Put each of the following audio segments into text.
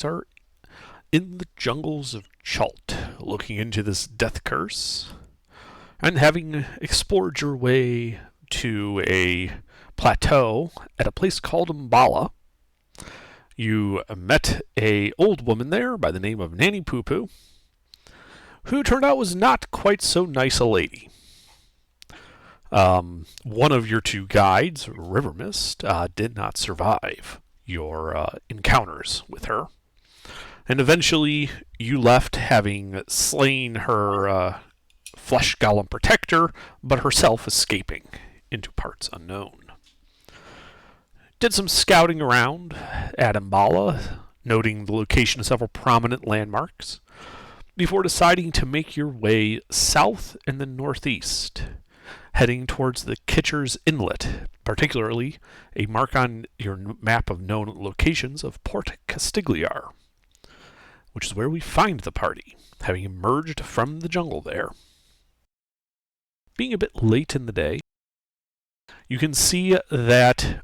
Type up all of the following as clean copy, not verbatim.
Are in the jungles of Chult, looking into this death curse, and having explored your way to a plateau at a place called Umbala, you met a old woman there by the name of Nanny Poo Poo, who turned out was not quite so nice a lady. One of your two guides, River Mist, did not survive your encounters with her. And eventually you left having slain her flesh golem protector, but herself escaping into parts unknown. Did some scouting around at Ambala, noting the location of several prominent landmarks, before deciding to make your way south and then northeast, heading towards the Kitcher's Inlet, particularly a mark on your map of known locations of Port Castigliar, which is where we find the party, having emerged from the jungle there. Being a bit late in the day, you can see that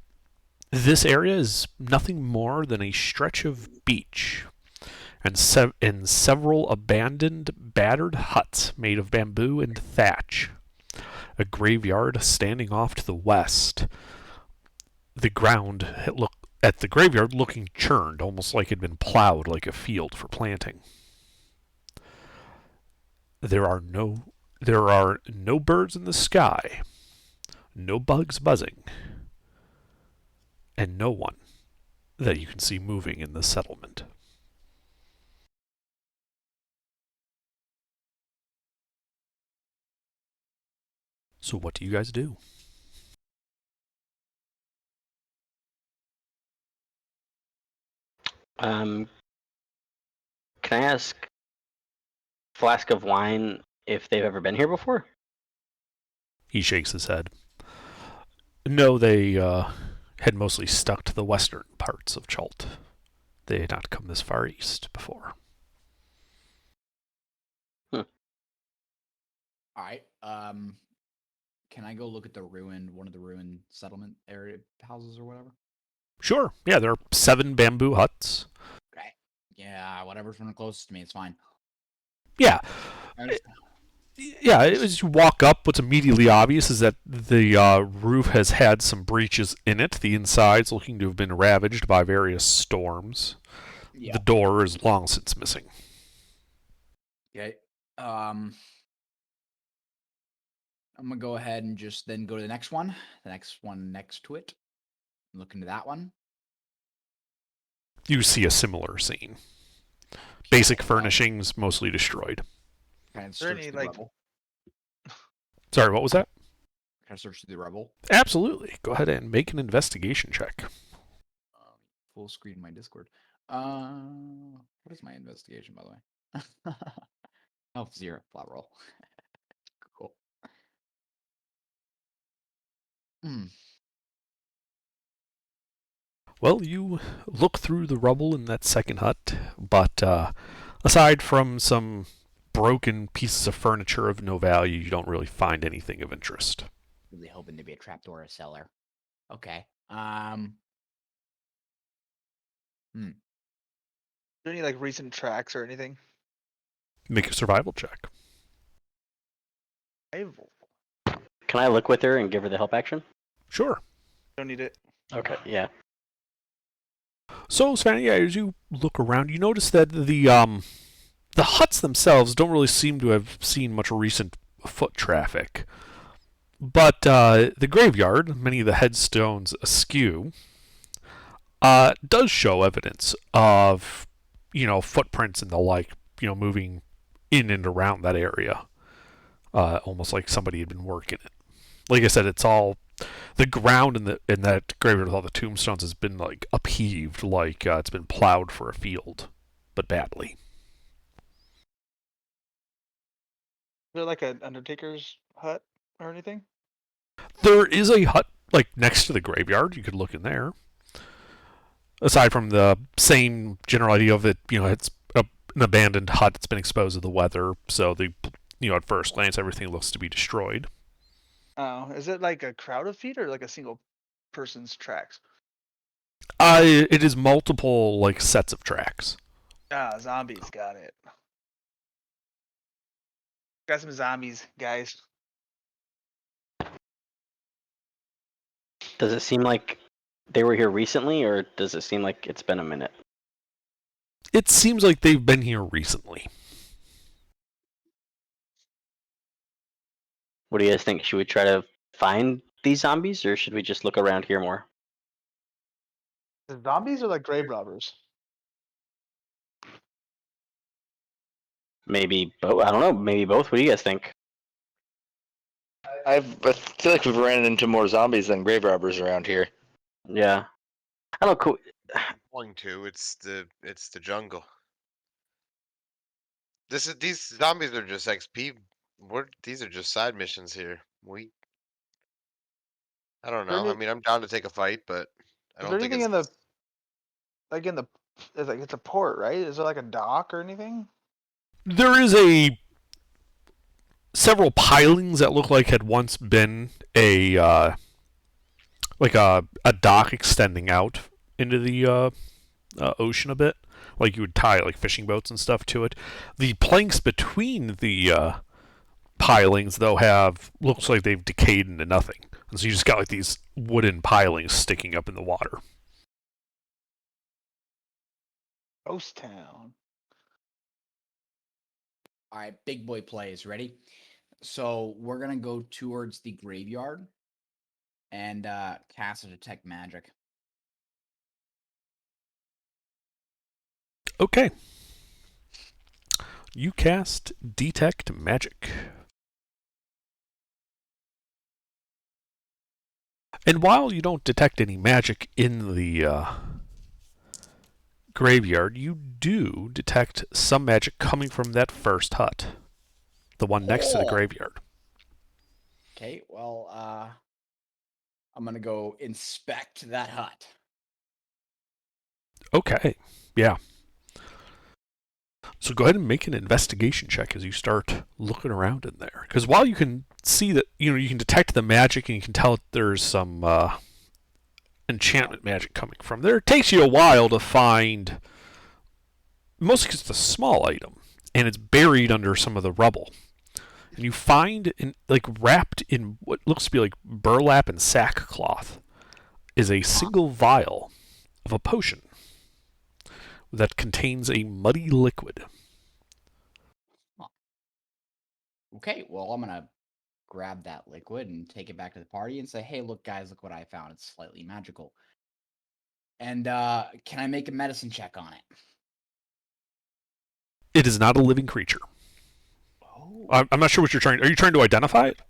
this area is nothing more than a stretch of beach and several abandoned, battered huts made of bamboo and thatch. A graveyard standing off to the west. The ground at the graveyard looking churned, almost like it had been plowed like a field for planting. There are no birds in the sky, no bugs buzzing, and no one that you can see moving in the settlement. So what do you guys do? Um, can I ask Flask of Wine if they've ever been here before? He shakes his head. No, they had mostly stuck to the western parts of Chult. They had not come this far east before. All right. Can I go look at one of the ruined settlement area houses or whatever? Sure. Yeah, there are 7 bamboo huts. Okay. Yeah, whatever's from the closest to me, it's fine. Yeah. As you walk up, what's immediately obvious is that the roof has had some breaches in it. The inside's looking to have been ravaged by various storms. Yeah. The door is long since missing. Okay. I'm gonna go ahead and just then go to the next one next to it. Look into that one. You see a similar scene. Basic furnishings mostly destroyed. Can I search the rubble? Sorry, what was that? Can I search the rubble? Absolutely. Go ahead and make an investigation check. Full screen my Discord. What is my investigation, by the way? Oh, 0. Flat roll. Cool. Well, you look through the rubble in that second hut, but aside from some broken pieces of furniture of no value, you don't really find anything of interest. Really hoping to be a trapdoor or a cellar. Okay. Is there any like recent tracks or anything? Make a survival check. Can I look with her and give her the help action? Sure. Don't need it. Okay, yeah. So, Sven, as you look around, you notice that the huts themselves don't really seem to have seen much recent foot traffic. But the graveyard, many of the headstones askew, does show evidence of, footprints and the like, moving in and around that area. Almost like somebody had been working it. Like I said, it's all the ground in that graveyard with all the tombstones has been like upheaved, like it's been plowed for a field, but badly. Is there like an Undertaker's hut or anything? There is a hut like next to the graveyard. You could look in there. Aside from the same general idea of it, it's an abandoned hut. It's been exposed to the weather, so at first glance, everything looks to be destroyed. Oh, is it like a crowd of feet or like a single person's tracks? It is multiple like sets of tracks. Ah, zombies. Got it. Got some zombies, guys. Does it seem like they were here recently, or does it seem like it's been a minute? It seems like they've been here recently. What do you guys think? Should we try to find these zombies, or should we just look around here more? The zombies are like grave robbers. Maybe both. I don't know. Maybe both. What do you guys think? I feel like we've ran into more zombies than grave robbers around here. Yeah. I don't know. Cool. Going to. It's the jungle. These zombies are just XP. These are just side missions here. I don't know. I mean, I'm down to take a fight, but I Is don't there think anything it's. in the it's like it's a port, right? Is there like a dock or anything? There is several pilings that look like had once been a dock extending out into the ocean a bit. Like you would tie like fishing boats and stuff to it. The planks between the pilings though looks like they've decayed into nothing. And so you just got like these wooden pilings sticking up in the water. Ghost town. All right, big boy plays. Ready? So we're gonna go towards the graveyard and cast a detect magic. Okay. You cast Detect Magic. And while you don't detect any magic in the graveyard, you do detect some magic coming from that first hut. The one next to the graveyard. Okay, well, I'm gonna go inspect that hut. Okay, yeah. So go ahead and make an investigation check as you start looking around in there. Because while you can see that, you can detect the magic and you can tell that there's some enchantment magic coming from there, it takes you a while to find, mostly because it's a small item, and it's buried under some of the rubble. And you find, wrapped in what looks to be like burlap and sackcloth, is a single vial of a potion that contains a muddy liquid. Okay, well, I'm gonna grab that liquid and take it back to the party and say, hey, look, guys, look what I found. It's slightly magical. And can I make a medicine check on it? It is not a living creature. Oh. I'm not sure what you're trying. Are you trying to identify it?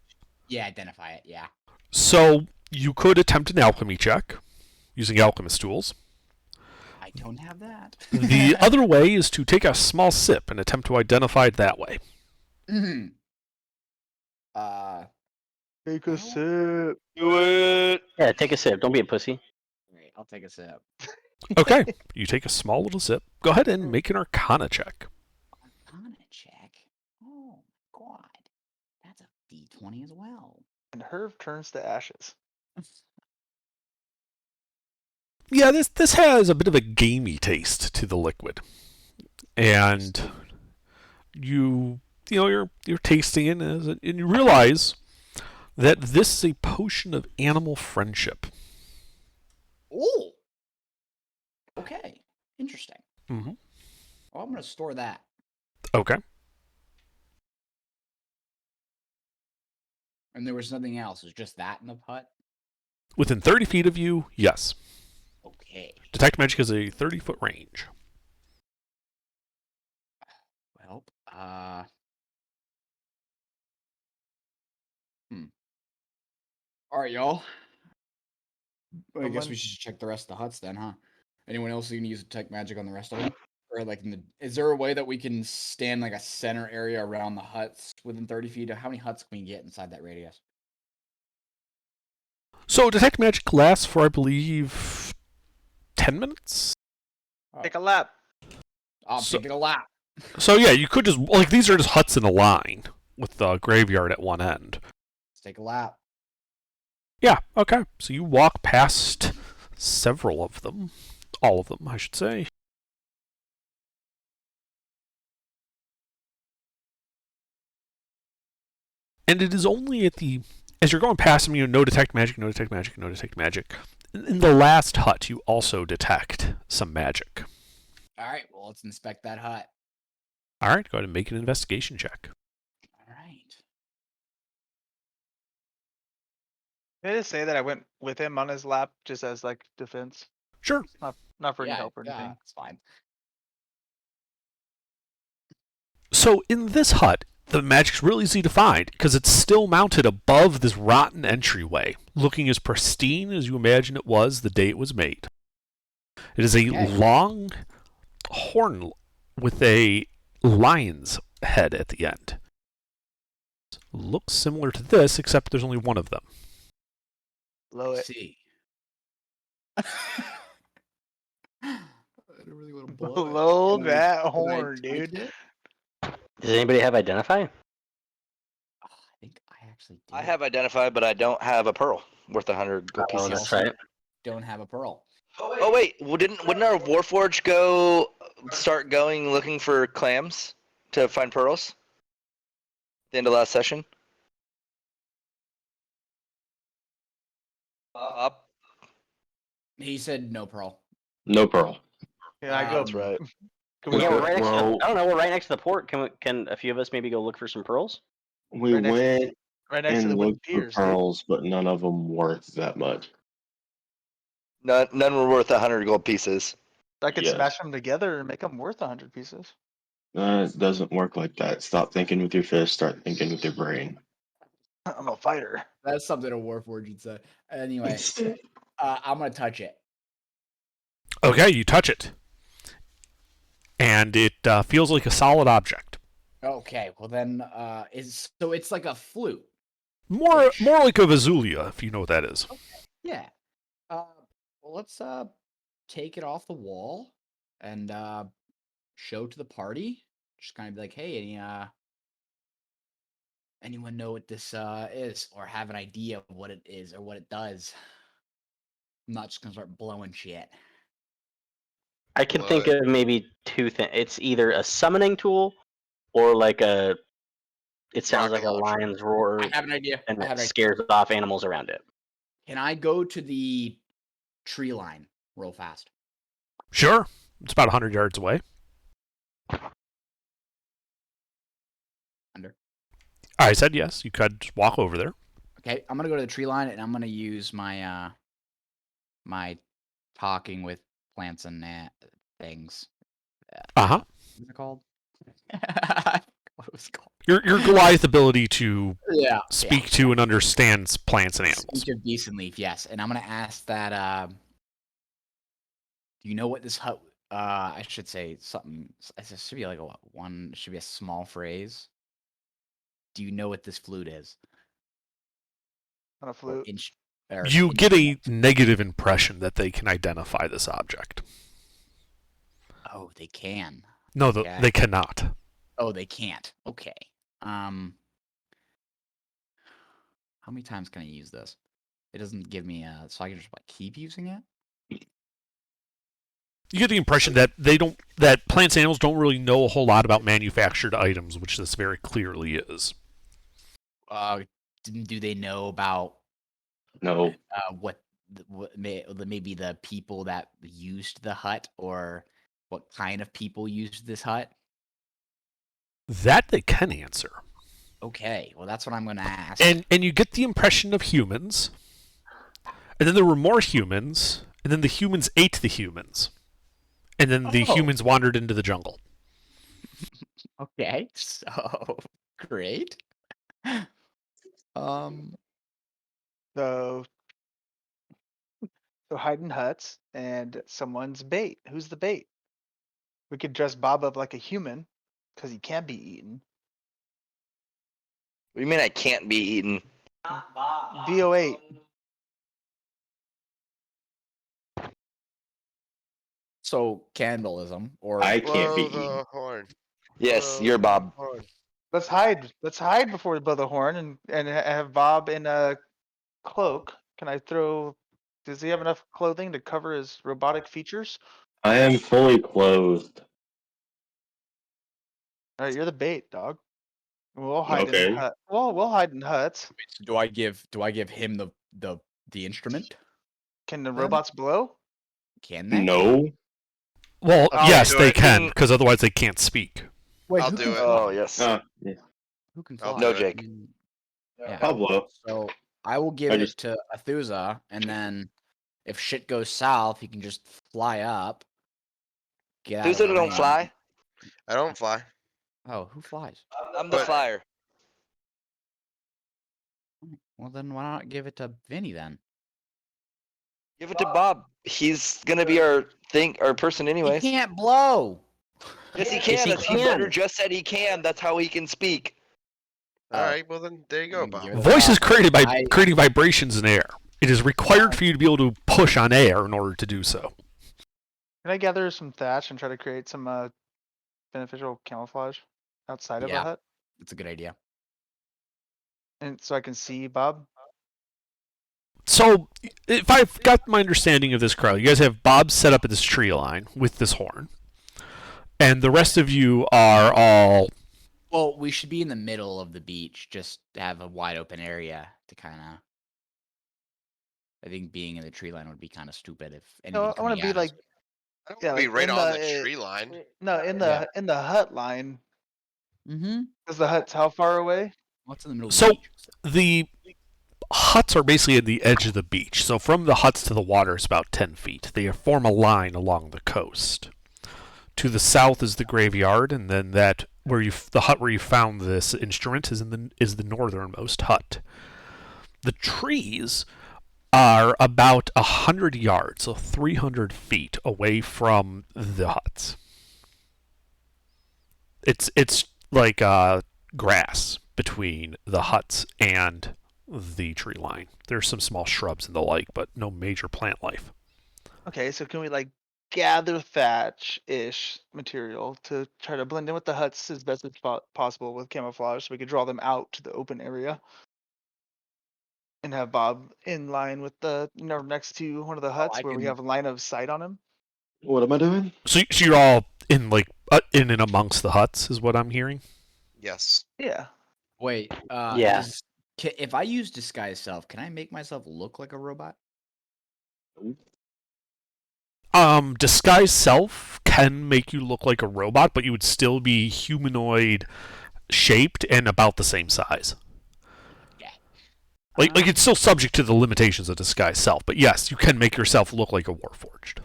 Yeah, identify it, yeah. So you could attempt an alchemy check using alchemist tools. I don't have that. The other way is to take a small sip and attempt to identify it that way. Mhm. Take a sip. Do it. Yeah, take a sip. Don't be a pussy. Alright, I'll take a sip. Okay, you take a small little sip. Go ahead and make an Arcana check. Arcana check? Oh, my God. That's a D20 as well. And Herb turns to ashes. Yeah, this has a bit of a gamey taste to the liquid, and you're tasting it, and you realize that this is a potion of animal friendship. Oh! Okay, interesting. Mm-hmm. Well, I'm going to store that. Okay. And there was nothing else. It was just that in the hut? Within 30 feet of you, yes. Okay. Detect magic has a 30-foot range. Well, All right, y'all. I guess we should check the rest of the huts then, huh? Anyone else who can use detect magic on the rest of them? Or is there a way that we can stand like a center area around the huts within 30 feet? How many huts can we get inside that radius? So detect magic lasts for, I believe, 10 minutes? Take a lap. I'm taking a lap. So yeah, you could just, these are just huts in a line with the graveyard at one end. Let's take a lap. Yeah, okay. So you walk past several of them. All of them, I should say. And it is only as you're going past them, no detect magic, no detect magic, no detect magic. In the last hut, you also detect some magic. All right, well, let's inspect that hut. All right, go ahead and make an investigation check. All right. Did I just say that I went with him on his lap just as like defense? Sure. Not for any Yeah, help or anything. it's fine. So in this hut, the magic's really easy to find because it's still mounted above this rotten entryway, looking as pristine as you imagine it was the day it was made. It is a Okay. long horn with a lion's head at the end. Looks similar to this, except there's only one of them. Blow it. See. I don't really want to blow it. Blow Can I- that can I horn, touch dude. it? Does anybody have identify? I think I actually do. I have identified, but I don't have a pearl worth 100 gold Oh, pieces. that's right. Don't have a pearl. Oh wait, wouldn't our Warforge go start going looking for clams to find pearls? The end of last session. Up. He said no pearl. No pearl. Yeah, I go. That's right. Can we Yeah, go? we're right next to. Well- I don't know. We're right next to the port. Can a few of us maybe go look for some pearls? We Right next- went Right next to the and wooden looked for piers, dude. pearls, but none of them worth that much. None were worth 100 gold pieces. I could Yes. smash them together and make them worth 100 pieces. It doesn't work like that. Stop thinking with your fist. Start thinking with your brain. I'm a fighter. That's something a Warforged would say. Anyway, I'm gonna touch it. Okay, you touch it. And it feels like a solid object. Okay, well then, so it's like a flute. More like a Vazulia, if you know what that is. Yeah. Well, let's take it off the wall and show to the party. Just kind of be like, hey, anyone know what this is, or have an idea of what it is or what it does? I'm not just gonna start blowing shit. I can think Blow of maybe two things. It's either a summoning tool or like a. It sounds like Rocket a launcher. lion's roar, I have an idea. and I have it an idea. scares off animals around it. Can I go to the tree line real fast? Sure. It's about 100 yards away. Under. I said yes. You could just walk over there. Okay, I'm gonna go to the tree line and I'm gonna use my my talking with plants and things. Uh-huh. What's it called? What was it called? Your Goliath ability to Yeah. speak to and understand plants and animals. Speak of beast and leaf, yes. And I'm gonna ask that. Do you know what this hut? I should say something. It should be like one. Should be a small phrase. Do you know what this flute is? On a Or flute. or You get a instrument? negative impression that they can identify this object. Oh, they can. No, Okay. they cannot. Oh, they can't. Okay. How many times can I use this? It doesn't give me so I can just like keep using it. You get the impression that that plants and animals don't really know a whole lot about manufactured items, which this very clearly is. Do they know about No. what maybe the people that used the hut, or what kind of people used this hut? That they can answer. Okay, well that's what I'm going to ask. And you get the impression of humans. And then there were more humans, and then the humans ate the humans. And then the Oh. humans wandered into the jungle. Okay, so great. So hiding huts and someone's bait. Who's the bait? We could dress Bob up like a human because he can be eaten. What do you mean I can't be eaten? VO8. So cannibalism, or I can't be Blow eaten. the horn. Yes, Blow you're the Bob. horn. Let's hide. Let's hide before we blow the horn and have Bob in a cloak. Can I throw? Does he have enough clothing to cover his robotic features? I am fully clothed. All right, you're the bait, dog. We'll hide Okay. in hut. Well, we'll hide in huts. So do I give him the instrument? Can the Then? robots blow? Can they? No. Well, I'll yes, do they it. can, because otherwise they can't speak. Wait, I'll who do can it. fly? Oh yes. Yeah. Who can I'll fly? No, do it. Jake. Yeah. Pablo. So I will give I it just- to Athusa, and then if shit goes south, he can just fly up. Get out Who of said the it don't rain. fly? I don't fly. Oh, who flies? I'm the But- flyer. Well, then why not give it to Vinny then? Give it to Bob. He's gonna be our person He anyways. can't blow. Yes, he Yes, can. he That's he can. better just said he can. That's how he can speak. Oh. All right, well then there you go, Then Bob. give it- Voice is created by I- creating vibrations in air. It is required for you to be able to push on air in order to do so. Can I gather some thatch and try to create some beneficial camouflage outside of Yeah. a hut? That's a good idea. And so I can see Bob? So, if I've got my understanding of this crowd, you guys have Bob set up at this tree line with this horn, and the rest of you are all. Well, we should be in the middle of the beach, just to have a wide open area to kind of. I think being in the tree line would be kind of stupid if anything. No, I wanna be like, I don't yeah, wanna be like right in on the, the tree line. no, in Yeah. the hut line. Mm-hmm. Is the hut's how far away? What's in the middle? So- of the beach? The huts are basically at the edge of the beach, so from the huts to the water is about 10 feet. They form a line along the coast. To the south is the graveyard, and then the hut where you found this instrument is the northernmost hut. The trees are about 100 yards, so 300 feet away from the huts. It's like grass between the huts and the tree line. There's some small shrubs and the like, but no major plant life. Okay, so can we like gather thatch-ish material to try to blend in with the huts as best as possible with camouflage so we could draw them out to the open area? And have Bob in line with the, next to one of the huts I where we can- have a line of sight on him? What am I doing? So you're all in in and amongst the huts, is what I'm hearing. Yes. Yeah. Wait. Yeah. If I use disguise self, can I make myself look like a robot? Disguise self can make you look like a robot, but you would still be humanoid shaped and about the same size. Yeah. Like it's still subject to the limitations of disguise self, but yes, you can make yourself look like a Warforged.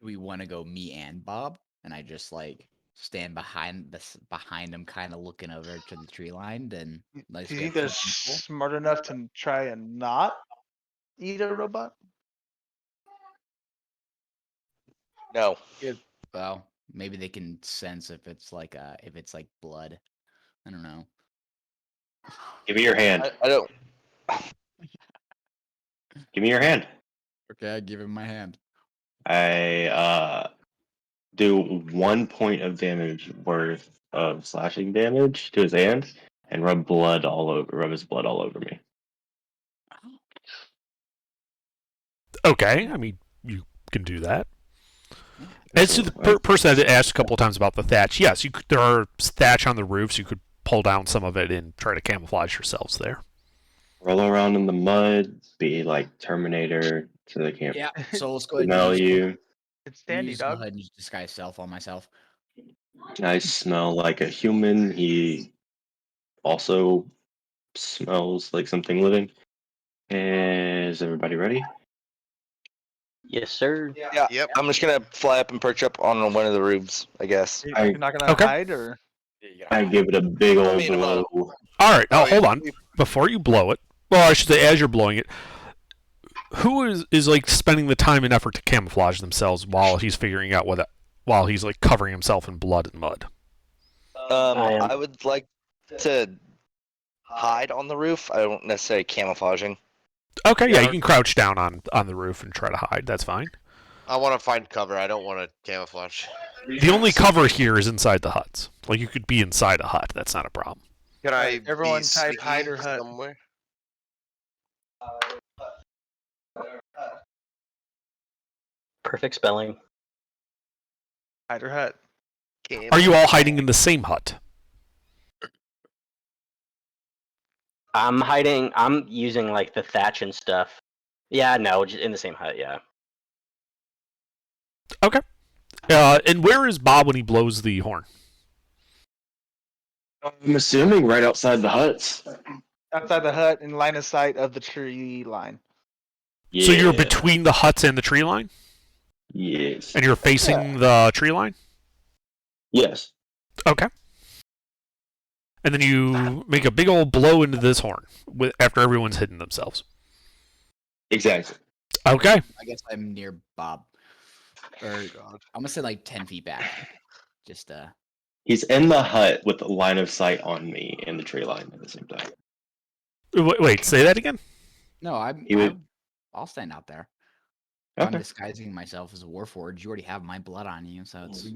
We want to go me and Bob, and I just like stand behind him, kind of looking over to the tree line. Then let's Do you get think they're some people. smart enough to try and not eat a robot? No. Well, maybe they can sense if it's like blood. I don't know. Give me your hand. I don't. Give me your hand. Okay, I give him my hand. I do 1 point of damage worth of slashing damage to his hand and rub his blood all over me. Okay, I mean you can do that. As to the person that asked a couple of times about the thatch, yes, there are thatch on the roofs. You could pull down some of it and try to camouflage yourselves there. Roll around in the mud, be like Terminator, so they can't Yeah. So let's go ahead smell and use, you. It's dandy, go dog. ahead and use disguise self on myself. I smell like a human. He also smells like something living. Is everybody ready? Yes, sir. Yeah. Yep. I'm just gonna fly up and perch up on one of the roofs, I guess. You're not gonna Okay. hide, or I give it a big I old mean, blow. All right, now Oh, hold yeah. on. Before you blow it, well, I should say as you're blowing it, who is like spending the time and effort to camouflage themselves while he's figuring out while he's like covering himself in blood and mud? I am. I would like to hide on the roof. I don't necessarily camouflaging. Okay, yeah, Yeah. you can crouch down on the roof and try to hide. That's fine. I want to find cover. I don't want to camouflage. The only cover here is inside the huts. Like you could be inside a hut. That's not a problem. Can I Alright, everyone be type sneaky hide or hut. somewhere? Perfect spelling. hide or hut. Are you all hiding in the same hut? I'm hiding. I'm using like the thatch and stuff. Yeah, no, just in the same hut. Yeah. Okay. And where is Bob when he blows the horn? I'm assuming right outside the huts. Outside the hut in line of sight of the tree line. So you're Yeah. between the huts and the tree line, Yes. and you're facing the tree line. Yes. Okay. And then you make a big old blow into this horn after everyone's hidden themselves. Exactly. Okay. I guess I'm near Bob. Or I'm gonna say like 10 feet back. Just He's in the hut with the line of sight on me and the tree line at the same time. Wait, say that again? no, I'll stand out there. I'm Okay. disguising myself as a Warforged. You already have my blood on you, so it's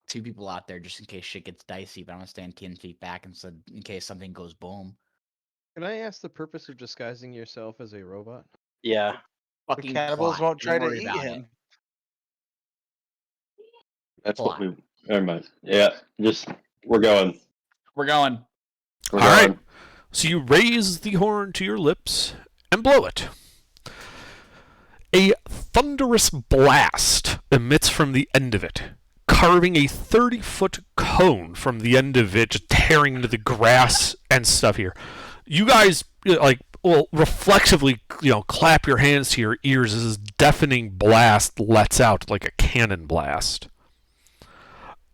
2 people out there just in case shit gets dicey. But I'm gonna stand 10 feet back instead in case something goes boom. Can I ask the purpose of disguising yourself as a robot? Yeah. The Fucking cannibals plot. won't try Don't to worry eat about it. him. That's what Plot. we. Never mind. Yeah. We're going. We're going. We're All right. going. So you raise the horn to your lips and blow it. A thunderous blast emits from the end of it, carving a 30-foot cone from the end of it, just tearing into the grass and stuff here. You guys, reflexively, clap your hands to your ears as this deafening blast lets out like a cannon blast.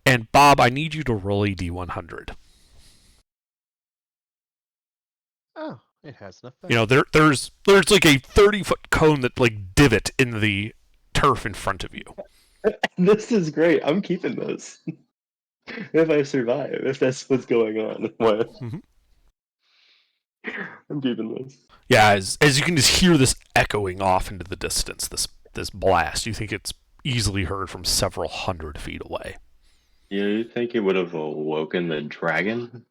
And Bob, I need you to roll a D100. Oh, it has an effect. There's like a 30-foot cone that like divot in the turf in front of you. This is great. I'm keeping this. If I survive, if that's what's going on. What? Mhm. I'm keeping this. Yeah, as you can just hear this echoing off into the distance, this blast. You think it's easily heard from several hundred feet away. You think it would have awoken the dragon?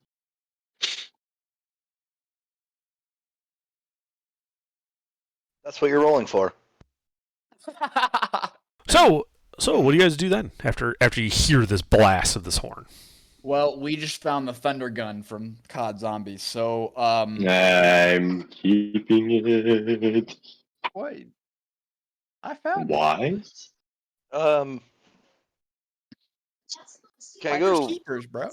That's what you're rolling for. So what do you guys do then after you hear this blast of this horn? Well, we just found the thunder gun from COD Zombies, so I'm keeping it. Wait. I found it. Why? Can I Finders go? keepers, bro.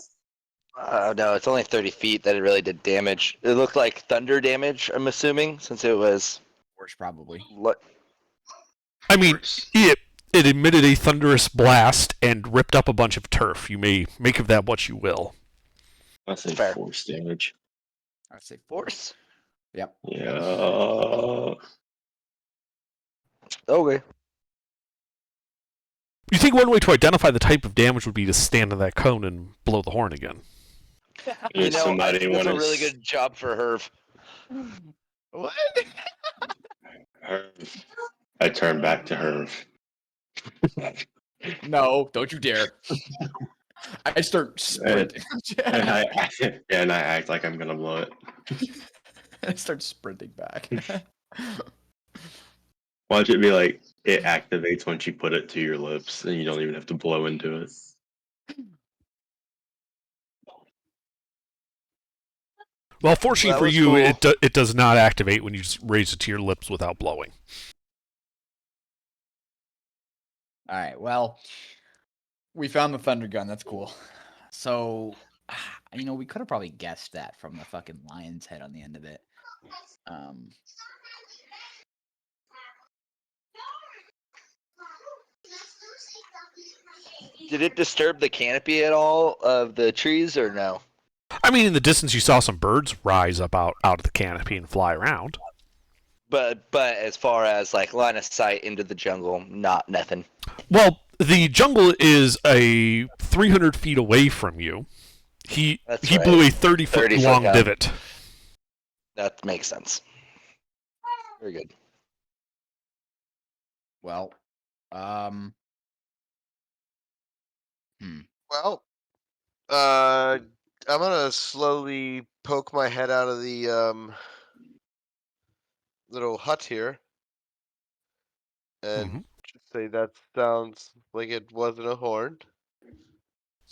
No, it's only 30 feet that it really did damage. It looked like thunder damage, I'm assuming, since it was. Worse, probably. I mean, it emitted a thunderous blast and ripped up a bunch of turf. You may make of that what you will. I say Fair. force damage. I'd say Force? Yep. Yeah. Okay. You think one way to identify the type of damage would be to stand on that cone and blow the horn again? You Does know, I somebody think that's want a really good job for Herv. What? Herv. I turn back to Herv. No, don't you dare. I start sprinting. And I act like I'm gonna blow it. I start sprinting back. Watch it be like it activates once you put it to your lips, and you don't even have to blow into it. Well, fortunately That for was you, cool. it does not activate when you just raise it to your lips without blowing. All right. Well, we found the thunder gun. That's cool. So, we could have probably guessed that from the fucking lion's head on the end of it. Did it disturb the canopy at all of the trees or no? I mean, in the distance, you saw some birds rise up out of the canopy and fly around. But as far as like line of sight into the jungle, nothing. Well, the jungle is a 300 feet away from you. He That's blew a right. 30-foot 30-foot long gun. divot. That makes sense. Very good. Well, Well, I'm gonna slowly poke my head out of the little hut here, and Mhm. just say that sounds like it wasn't a horn.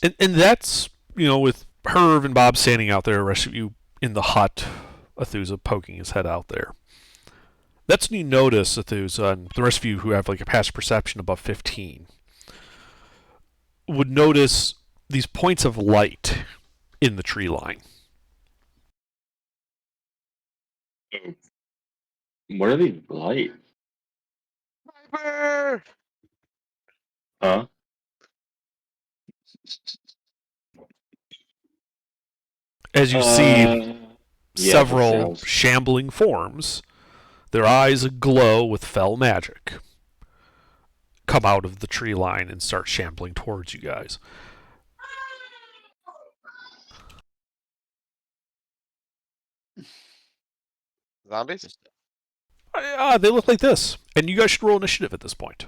And that's, with Herv and Bob standing out there, the rest of you in the hut, Athusa poking his head out there. That's when you notice, Athusa, and the rest of you who have like a passive perception above 15, would notice these points of light in the tree line. What are these light? Sniper! Huh? As you see Yeah, several that sounds- shambling forms, their eyes aglow with fell magic, come out of the tree line and start shambling towards you guys. Zombies? They look like this, and you guys should roll initiative at this point.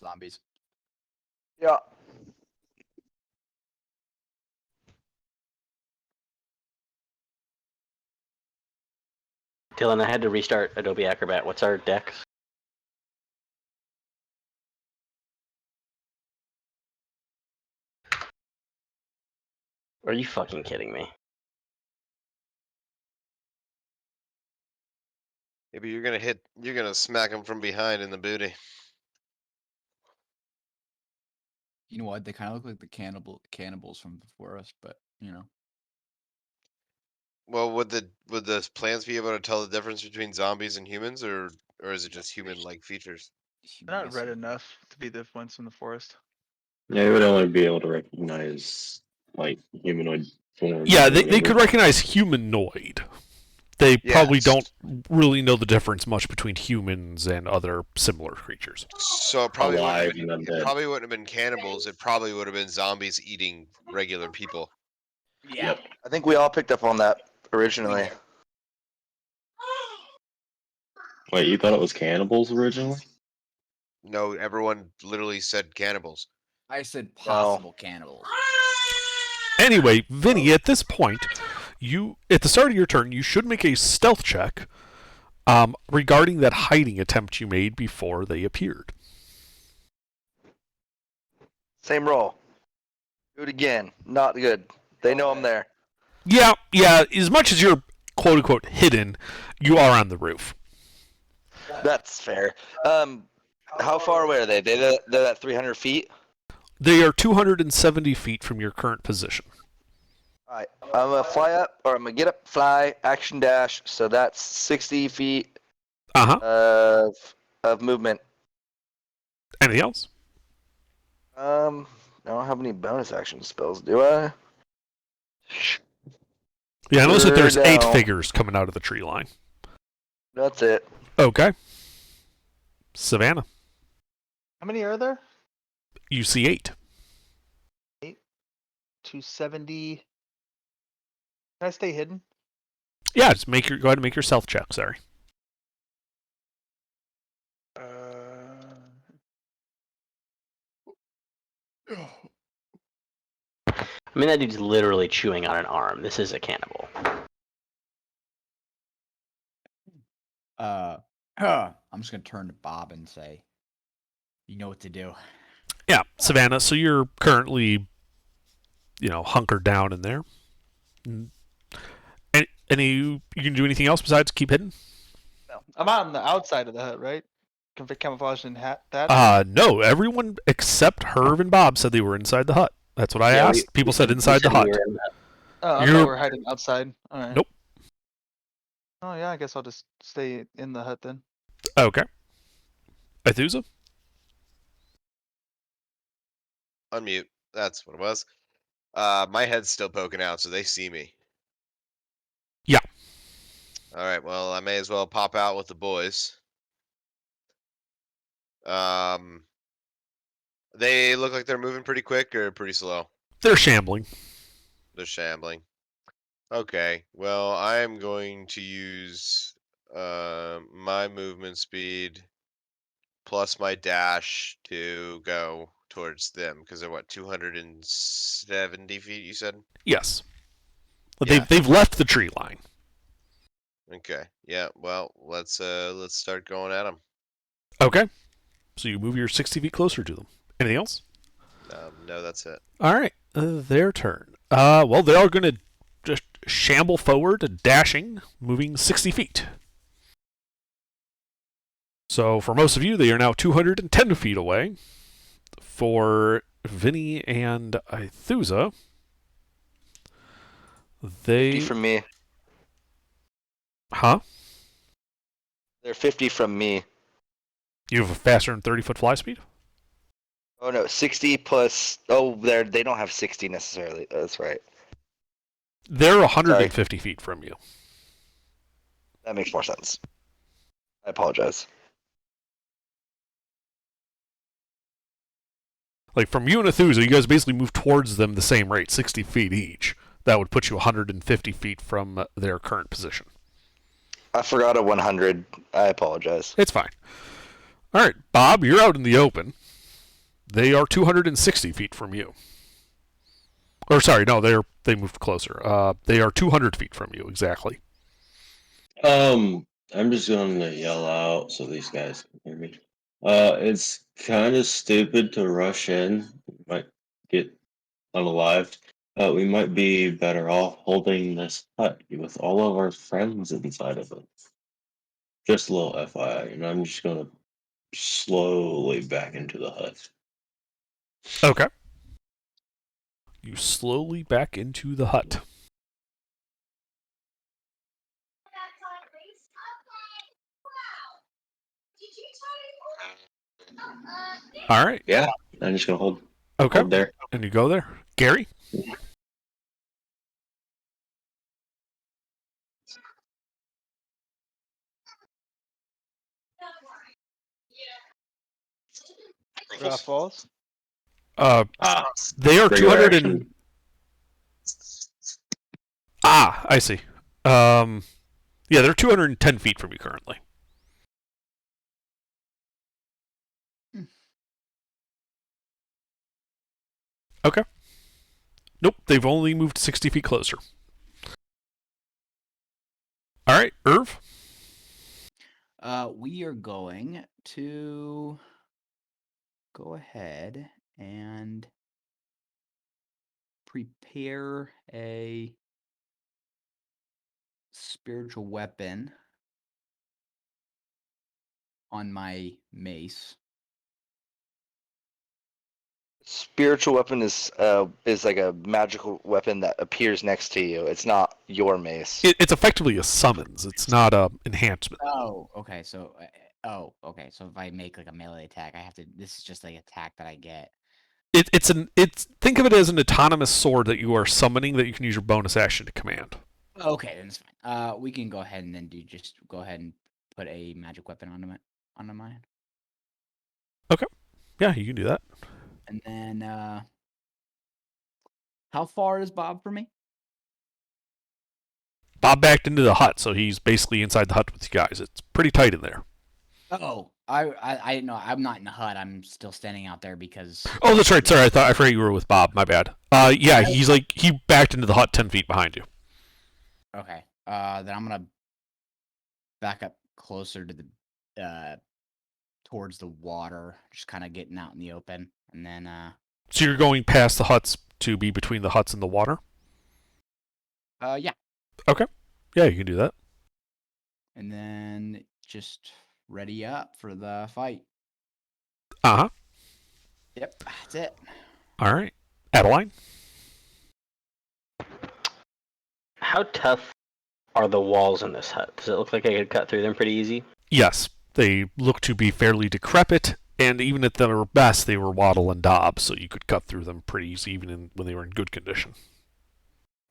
Zombies. Yeah. Dylan, I had to restart Adobe Acrobat. What's our dex? Are you fucking kidding me? Maybe you're gonna smack him from behind in the booty. You know what? They kind of look like the cannibals from before us, but Well, would the plants be able to tell the difference between zombies and humans, or is it just human-like features? They're not red humanoid. enough to be the ones from the forest. Yeah, you would only be able to recognize like humanoid forms. Yeah, or they whatever. could recognize humanoid. They probably Yes. don't really know the difference much between humans and other similar creatures. So it probably Alive wouldn't and have been, undead. it probably wouldn't have been cannibals. It probably would have been zombies eating regular people. Yeah. I think we all picked up on that originally. Wait, you thought it was cannibals originally? No, everyone literally said cannibals. I said possible cannibals. Anyway, Vinny, at this point, at the start of your turn, you should make a stealth check regarding that hiding attempt you made before they appeared. Same roll. Do it again. Not good. They know I'm there. Yeah. As much as you're quote unquote hidden, you are on the roof. That's fair. How far away are they? They're at 300 feet? They are 270 feet from your current position. Alright. I'm gonna fly up, or I'm gonna get up, fly, action dash, so that's 60 feet of movement. Anything else? I don't have any bonus action spells, do I? Yeah, I notice that there's Sure 8 don't. figures coming out of the tree line. That's it. Okay. Savannah, How many are there? you see 8. 270. Can I stay hidden? Yeah, just go ahead and make your stealth check, sorry. I mean, that dude's literally chewing on an arm. This is a cannibal. I'm just gonna turn to Bob and say, "You know what to do." Yeah, Savannah, so you're currently, hunkered down in there. You can do anything else besides keep hidden? No. I'm out on the outside of the hut, right? Camouflage and that. No, everyone except Herv and Bob said they were inside the hut. That's what I Yeah, asked. People said inside the we hut. were in that. Oh, I you're- thought we were hiding outside. All right. Nope. Oh yeah, I guess I'll just stay in the hut then. Okay. Athusa? Unmute. That's what it was. My head's still poking out, so they see me. Yeah. All right. Well, I may as well pop out with the boys. They look like they're moving pretty quick or pretty slow. They're shambling. They're shambling. Okay. Well, I am going to use my movement speed plus my dash to go towards them because they're what 270 feet. You said. Yes. But Yeah. they've left the tree line. Okay. Yeah. Well, let's start going at them. Okay. So you move your 60 feet closer to them. Anything else? No, that's it. All right, their turn. Well, they are going to just shamble forward, dashing, moving 60 feet. So for most of you, they are now 210 feet away. For Vinny and Ithuza, 50 from me. Huh? They're 50 from me. You have a faster than 30-foot fly speed? Oh no, 60 plus. Oh, they don't have 60 necessarily. That's right. They're 150 feet from you. That makes more sense. I apologize. Like from you and Ithuza, you guys basically move towards them the same rate, 60 feet each. That would put you 150 feet from their current position. I forgot a 100. I apologize. It's fine. All right, Bob, you're out in the open. They are 260 feet from you. Or sorry, no, they moved closer. They are 200 feet from you exactly. I'm just going to yell out so these guys can hear me. It's kind of stupid to rush in. We might get unalived. We might be better off holding this hut with all of our friends inside of it. Just a little FYI, and I'm just gonna slowly back into the hut. Okay. You slowly back into the hut. All right. Yeah, I'm just gonna hold Okay. there. And you go there. Gary? Draft Falls. They are Regular 200 action. and... I see. Yeah, they're 210 feet from you currently. Okay. Nope, they've only moved 60 feet closer. All right, Irv? We are going to go ahead and prepare a spiritual weapon on my mace. Spiritual weapon is like a magical weapon that appears next to you. It's not your mace. It's effectively a summons. It's not a enhancement. Oh, okay. So, okay. So if I make like a melee attack, I have to. This is just like attack that I get. It's think of it as an autonomous sword that you are summoning that you can use your bonus action to command. Okay, then it's fine. We can go ahead and then just go ahead and put a magic weapon onto mine. Okay. Yeah, you can do that. And then, how far is Bob from me? Bob backed into the hut, so he's basically inside the hut with you guys. It's pretty tight in there. Oh, I didn't know. I'm not in the hut. I'm still standing out there because. Oh, that's right. Sorry, I forgot you were with Bob. My bad. Yeah, he backed into the hut 10 feet behind you. Okay. Then I'm gonna back up closer to the towards the water, just kind of getting out in the open, and then. So you're going past the huts to be between the huts and the water? Yeah. Okay. Yeah, you can do that. And then just ready up for the fight. Uh-huh. Yep, that's it. All right. Adeline? How tough are the walls in this hut? Does it look like I could cut through them pretty easy? Yes. They look to be fairly decrepit, and even at their best, they were wattle and daub, so you could cut through them pretty easy even when they were in good condition.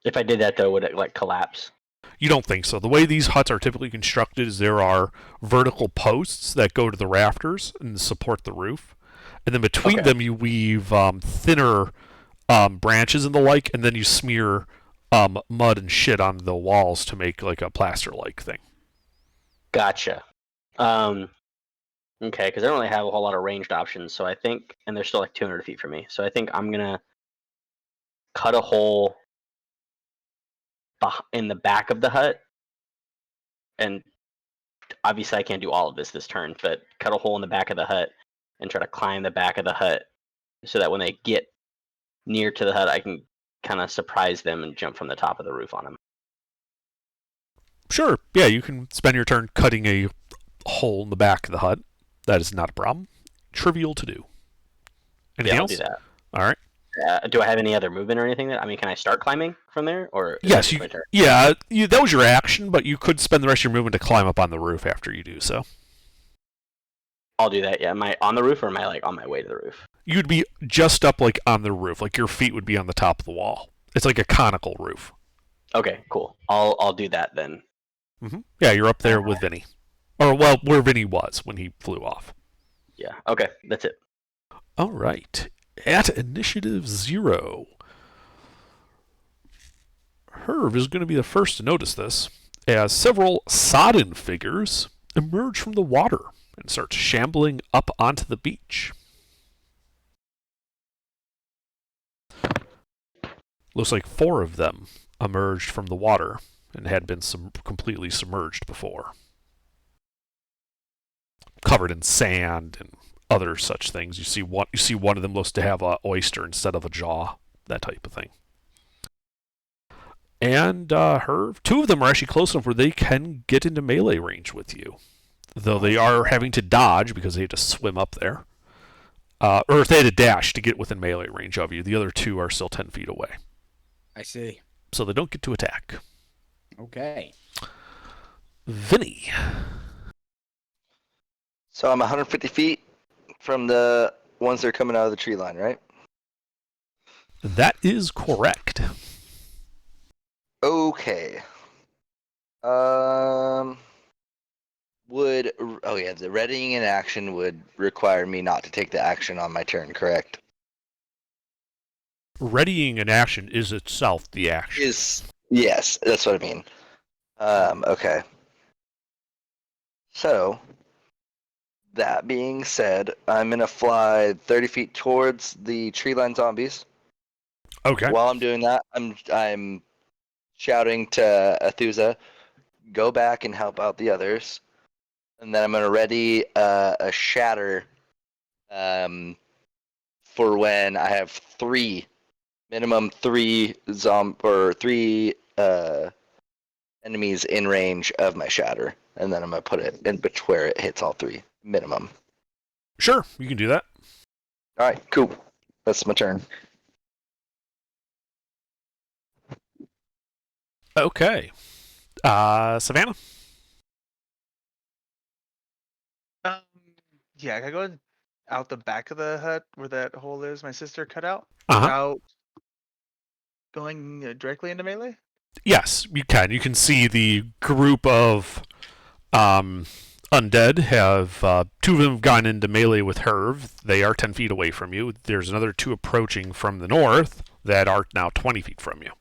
If I did that, though, would it like collapse? You don't think so. The way these huts are typically constructed is there are vertical posts that go to the rafters and support the roof. And then between Okay. them you weave thinner branches and the like, and then you smear mud and shit on the walls to make like a plaster-like thing. Gotcha. Okay, because I don't really have a whole lot of ranged options, so I think, and they're still like 200 feet from me, so I think I'm gonna cut a hole in the back of the hut, and obviously I can't do all of this turn, but cut a hole in the back of the hut and try to climb the back of the hut so that when they get near to the hut, I can kind of surprise them and jump from the top of the roof on them. Sure. Yeah, you can spend your turn cutting a hole in the back of the hut. That is not a problem. Trivial to do. Anything I'll else? do that. All right. Do I have any other movement or anything? Can I start climbing from there, or is that Yes, just you. my turn? Yeah, that was your action, but you could spend the rest of your movement to climb up on the roof after you do so. I'll do that. Yeah. Am I on the roof, or am I like on my way to the roof? You'd be just up like on the roof, like your feet would be on the top of the wall. It's like a conical roof. Okay, cool. I'll do that then. Yeah, you're up there with Vinny, or well, where Vinny was when he flew off. Yeah. Okay, that's it. All right. At initiative 0, Herb is going to be the first to notice this, as several sodden figures emerge from the water and start shambling up onto the beach. Looks like 4 of them emerged from the water and had been completely submerged before. Covered in sand and other such things. You see one of them looks to have an oyster instead of a jaw, that type of thing. And 2 of them are actually close enough where they can get into melee range with you, though they are having to dodge because they had to swim up there, or if they had to dash to get within melee range of you. The other 2 are still 10 feet away, I see. so they don't get to attack. Okay. Vinny. So I'm 150 feet from the ones that are coming out of the tree line, right? That is correct. Okay. The readying in action would require me not to take the action on my turn, correct? Readying an action is itself the action. Yes, that's what I mean. Okay. So, that being said, I'm gonna fly 30 feet towards the tree line zombies. Okay. While I'm doing that, I'm shouting to Athusa, go back and help out the others, and then I'm gonna ready a shatter, for when I have minimum three enemies in range of my shatter, and then I'm gonna put it in between where it hits all 3 minimum. Sure, you can do that. All right, cool. That's my turn. Okay. Savannah? Yeah, can I go out the back of the hut where that hole is my sister cut out Uh-huh. without going directly into melee? Yes, you can. You can see the group of undead have 2 of them have gone into melee with Herv. They are 10 feet away from you. There's another 2 approaching from the north that are now 20 feet from you.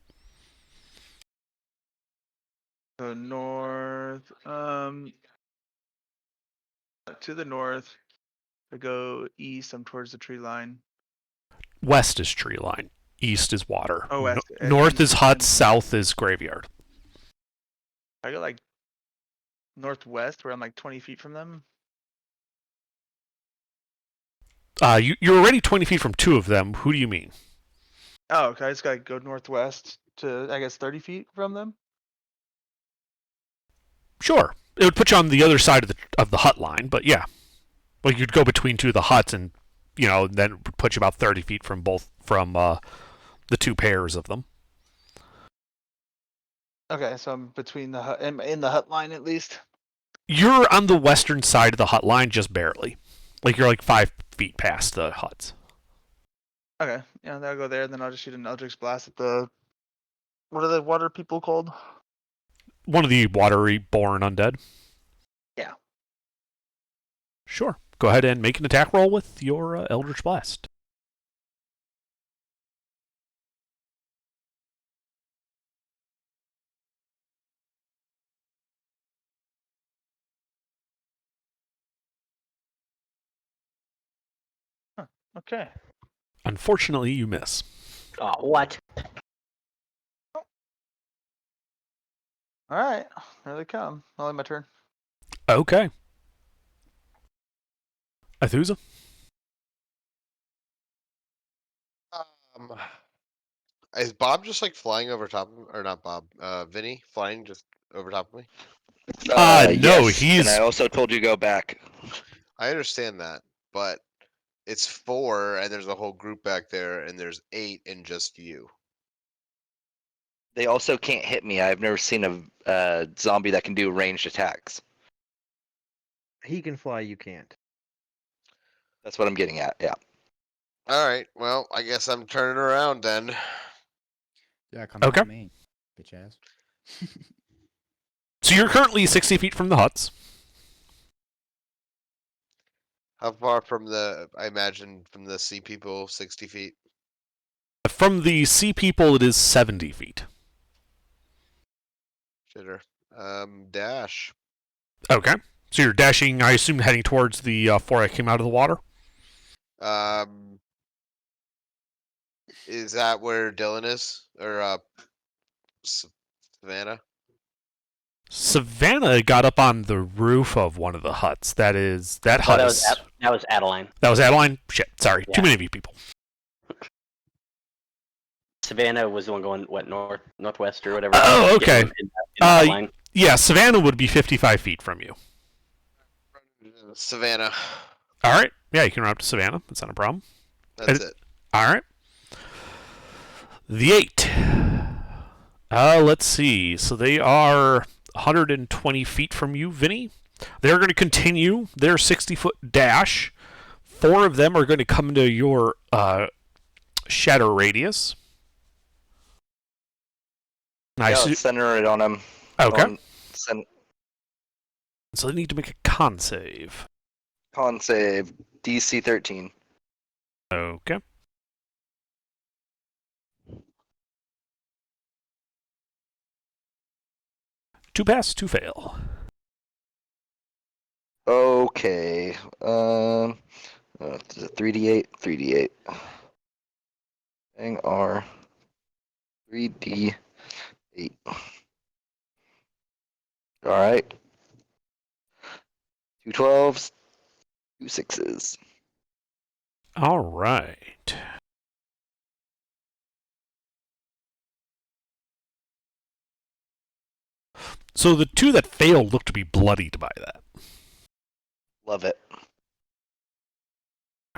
So north, to the north. I go east. I'm towards the tree line. West is tree line. East is water. Oh, west. North is huts. South is graveyard. I go like northwest, where I'm like 20 feet from them. You're already 20 feet from 2 of them. Who do you mean? Oh, okay. I just gotta go northwest to, I guess, 30 feet from them. Sure. It would put you on the other side of the hut line, but yeah. Like you'd go between 2 of the huts and, then it would put you about 30 feet from the 2 pairs of them. Okay, so I'm between the hut, in the hut line at least. You're on the western side of the hut line, just barely. Like you're like 5 feet past the huts. Okay, yeah, then I'll go there, and then I'll just shoot an Eldritch Blast at the. What are the water people called? One of the watery-born undead. Yeah. Sure. Go ahead and make an attack roll with your Eldritch Blast. Okay. Unfortunately, you miss. Oh, what? All right, there they come. Only my turn. Okay. Athusa? Is Bob just like flying over top of me? Or not Bob, Vinny flying just over top of me? No, Yes, he's and I also told you go back. I understand that, but it's 4 and there's a whole group back there and there's 8 and just you. They also can't hit me. I've never seen a zombie that can do ranged attacks. He can fly, you can't. That's what I'm getting at. Yeah. Alright, well, I guess I'm turning around then. Yeah, come Okay. at me, bitch ass. so you're currently 60 feet from the huts. How far from I imagine from the sea people, 60 feet? From the sea people, it is 70 feet. Shitter. Dash. Okay. So you're dashing, I assume, heading towards the 4 that came out of the water? Is that where Dylan is? Or, Savannah? Savannah got up on the roof of one of the huts. That Oh, hut that is... was Adeline. That was Adeline? Shit, sorry. Yeah. Too many of you people. Savannah was the one going northwest or whatever. Oh, okay. In that line. Yeah, Savannah would be 55 feet from you. Savannah. All right. Yeah, you can run up to Savannah. That's not a problem. That's it. All right. The 8. Let's see. So they are 120 feet from you, Vinny. They're going to continue their 60-foot dash. 4 of them are going to come into your shatter radius. Yeah, let's center it on him. Okay. So they need to make a con save. con save DC 13. Okay. 2 pass, 2 fail. Okay. 3d8, 3d8. Hang R. 3d8. Alright. 2 12s, 2 6s. All right. So the 2 that failed look to be bloodied by that. Love it.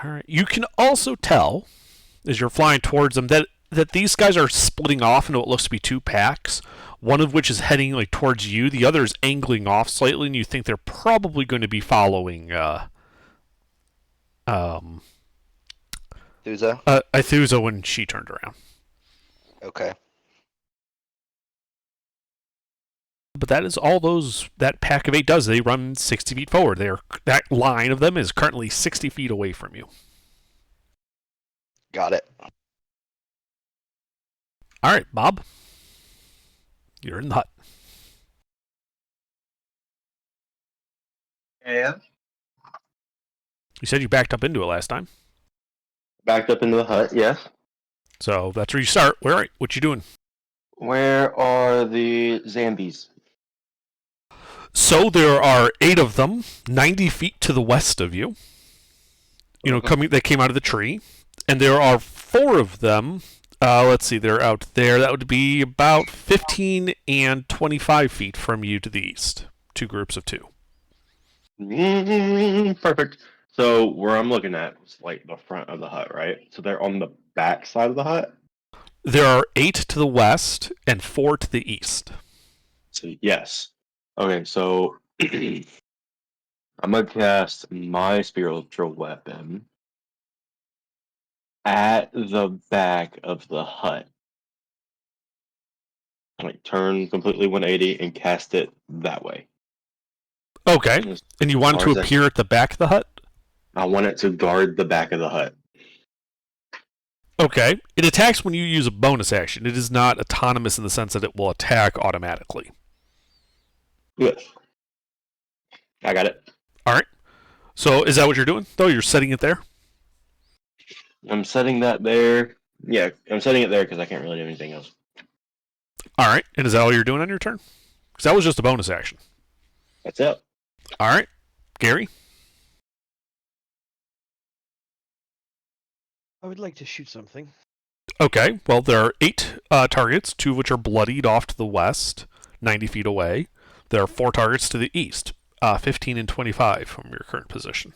All right. You can also tell, as you're flying towards them, that these guys are splitting off into what looks to be 2 packs. One of which is heading like towards you. The other is angling off slightly, and you think they're probably going to be following Ithuza when she turned around. Okay. But that is all that pack of 8 does. They run 60 feet forward. That line of them is currently 60 feet away from you. Got it. All right, Bob. You're in the hut. And You said you backed up into it last time. backed up into the hut, yes. So that's where you start. What you doing? Where are the zombies? So there are 8 of them, 90 feet to the west of you. They came out of the tree. And there are 4 of them. Let's see, they're out there. That would be about 15 and 25 feet from you to the east. 2 groups of 2. Perfect. So where I'm looking at is like the front of the hut, right? So they're on the back side of the hut? There are 8 to the west and 4 to the east. So yes. Okay, so I'm gonna cast my spiritual weapon at the back of the hut. Like turn completely 180 and cast it that way. Okay. And you want it to appear at the back of the hut? I want it to guard the back of the hut. Okay. It attacks when you use a bonus action. It is not autonomous in the sense that it will attack automatically. Yes. I got it. All right. So is that what you're doing, though? You're setting it there? I'm setting that there. Yeah, I'm setting it there because I can't really do anything else. All right. And is that all you're doing on your turn? Because that was just a bonus action. That's it. All right. Gary? I would like to shoot something. Okay, well, there are 8 targets, 2 of which are bloodied off to the west, 90 feet away. There are 4 targets to the east, 15 and 25 from your current position.